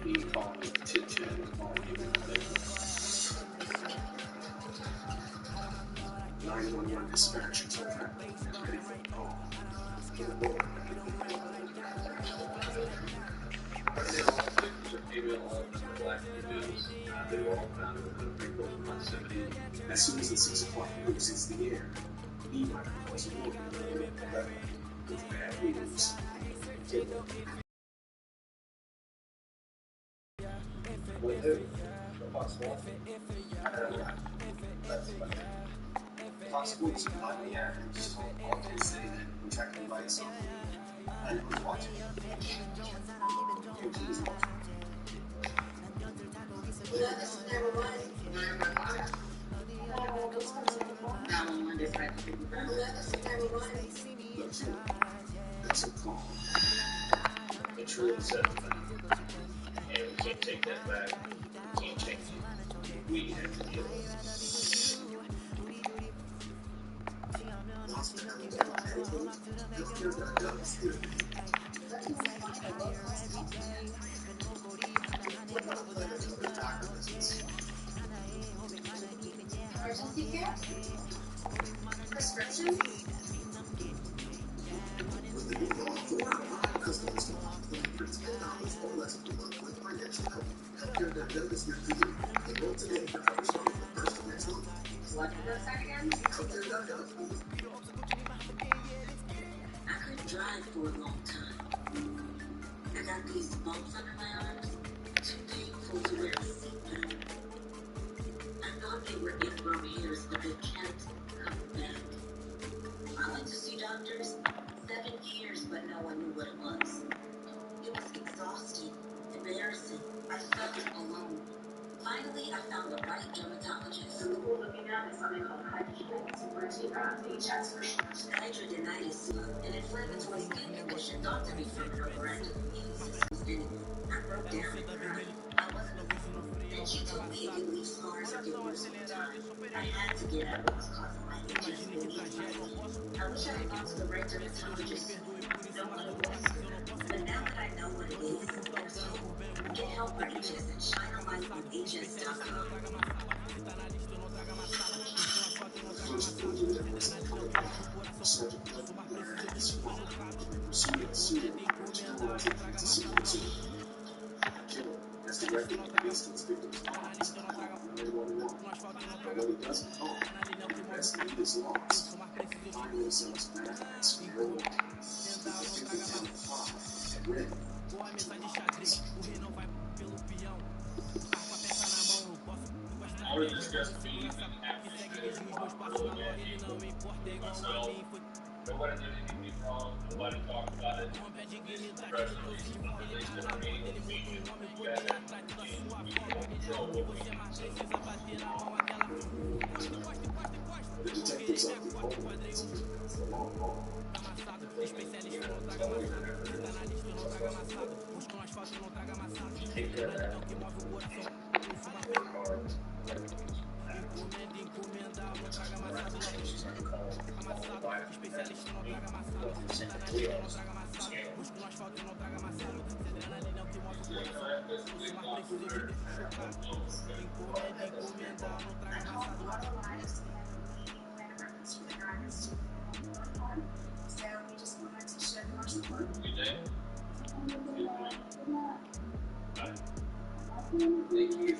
he calls chit-chat, calls people. 911 dispatchers are trapped and ready for the call. To the door. They were all found in a pretty close proximity. As soon as the 6 o'clock news hits the air, Nehemiah was awoken with bad news. What who? The possible? That's funny. Possible was on the air and just told all kids saying that we tracked him by himself. And it was watching. He was watching. 911 dispatch. That's a call. It truly says that. And we can't take that back. We can't change it. We have to deal with it. Emergency care? Prescription? With the new law, 4 out of 5 customers can opt for $15 or less to work with financial help. Healthcare.gov is here for you. Enroll today for coverage starting the first of next month. What's the website again? Healthcare.gov. I couldn't drive for a long time. I got these bumps under my arms, too painful to wear a seatbelt. I thought they were ingrown hairs, but they kept coming back. I went to see doctors, 7 years, but no one knew what it was. It was exhausting, embarrassing. I felt alone. Finally, I found the right dermatologist. So what we're looking at is something called hidradenitis suppurativa, HS for short. Hidradenitis, an inflammatory skin condition thought to be from an overactive immune system. Anyway, I broke down and cried. I wasn't alone. Then she told me it can leave scars or get worse over time. I had to get at what was causing my itches immediately. I wish I had gone to the right dermatologist. Know what it was. But now that I know what it is, let's hope. Get help for itches and shine a light on HS.com. First, build your networks and cover schedule Killer has directed against its victims' lives to call 911. But when he doesn't call, the investigative is lost. Find themselves back at square one. Pick the town 5 and ready to rise. I would discuss feelings and happiness that really bad people with myself. Nobody did anything wrong. Nobody talked about it. This depression is something that's never made with me. You gotta control what we do. The detectives are the only ones who can the long haul. Take care of that. Work hard. So we just wanted to share our support. Good day. Bye. Thank you.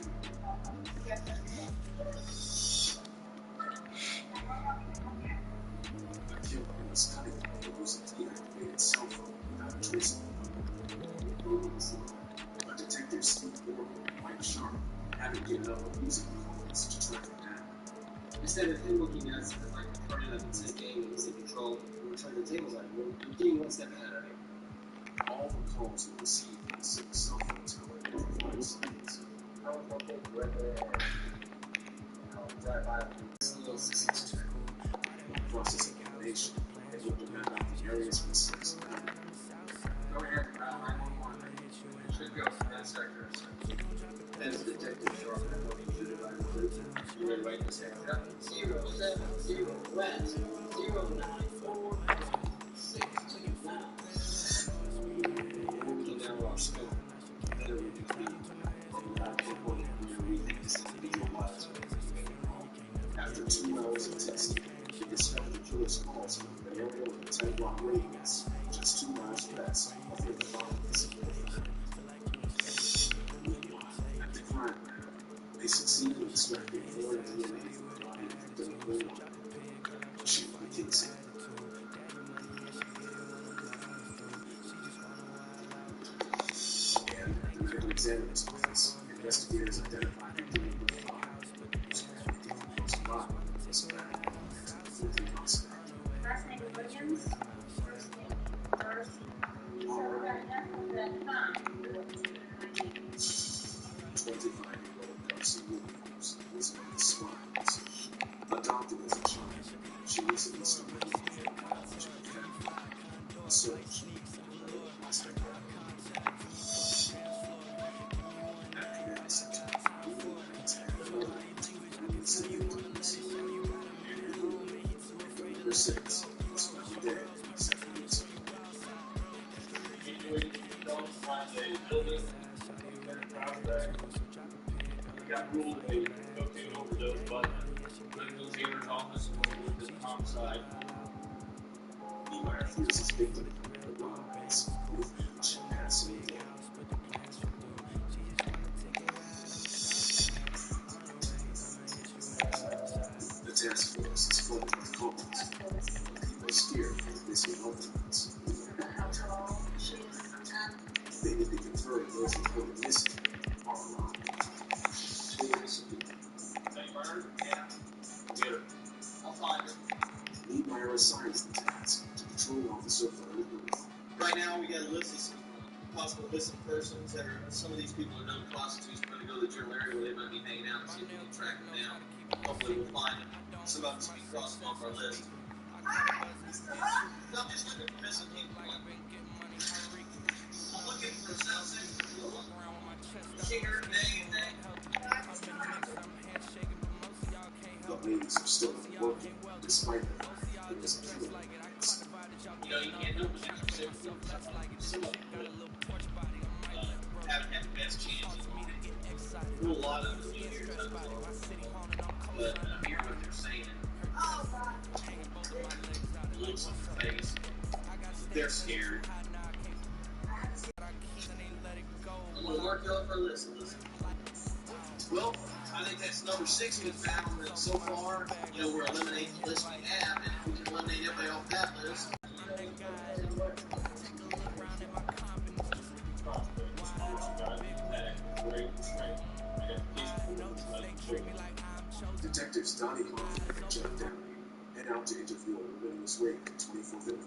The killer was cunning to use a deactivated cell phone without tracing it. But detectives Steve Morgan and Mike Sharp haven't given up on using the calls to track him down. Instead of him looking at us as like a target of his game, he's in control. We're turning the tables on him. We're getting one step ahead of him. All the calls were received from the cell phone tower every 5 seconds. I was okay directly and drive by. It's a little system check. Process of information and looked around the various mistakes. Go ahead, 911. Should go from that sector. As Detective Sharp, I'm looking through the line of group. You ready to write this down? Yeah. 070 West 094-629. Working down our scope, better we can be, but without reporting who released individualized. After 2 hours of testing, he discovered the killer's calls from an area with a 10-block radius, just 2 miles west of where the body was. At the crime lab, they succeeded in extracting more DNA from the body of victim number 1, Sheila Kinsey. And at the medical examiner's office, investigators identified victim number 5, whose connected close body was found at the Fulton Hospital. Last name Williams, first name Darcy. So we're going to have that time. 25-year-old Darcy Williams was one of the Swines. Adopted as a child, she recently started looking for a biological family. So she lost her brother. After that September, Williams had another siblings. Number 6 was found dead 7 weeks ago. Don't find a building and a prospect. We got ruled a cocaine overdose, but medical examiner's office will move this time. homicide. Niemeyer fears his victim, the Robbins, with each passing day. The task force is flooded with calls. People are scared from missing loved ones. They need to confirm those reported missing are alive. Yeah. Get her. I'll find her. Niemeyer assigns the task to patrol officer Vernon Booth. Right now, we got a list of some possible missing persons that are, some of these people are known prostitutes. We're going to go to the general area where they might be hanging out and see if we can track them down. Hopefully, we'll find them. Some of them we cross them off our list. No, I'm just looking for missing people. I'm looking for South Central people. Share, day, and day. The ladies are still working, despite the fact there is a killer. You know, you can't help but consider some of them haven't had the best chances on it. Through a lot of the years, but hear what they're saying. The looks on their face. They're scared. I'm going to mark you off our list. Well, I think that's number 6 we found, and so far, you know, we're eliminating the list we have, and if we can eliminate everybody off that list. Detectives Donnie Hoffman and Jeff Downey head out to interview a woman who was raped in 24th and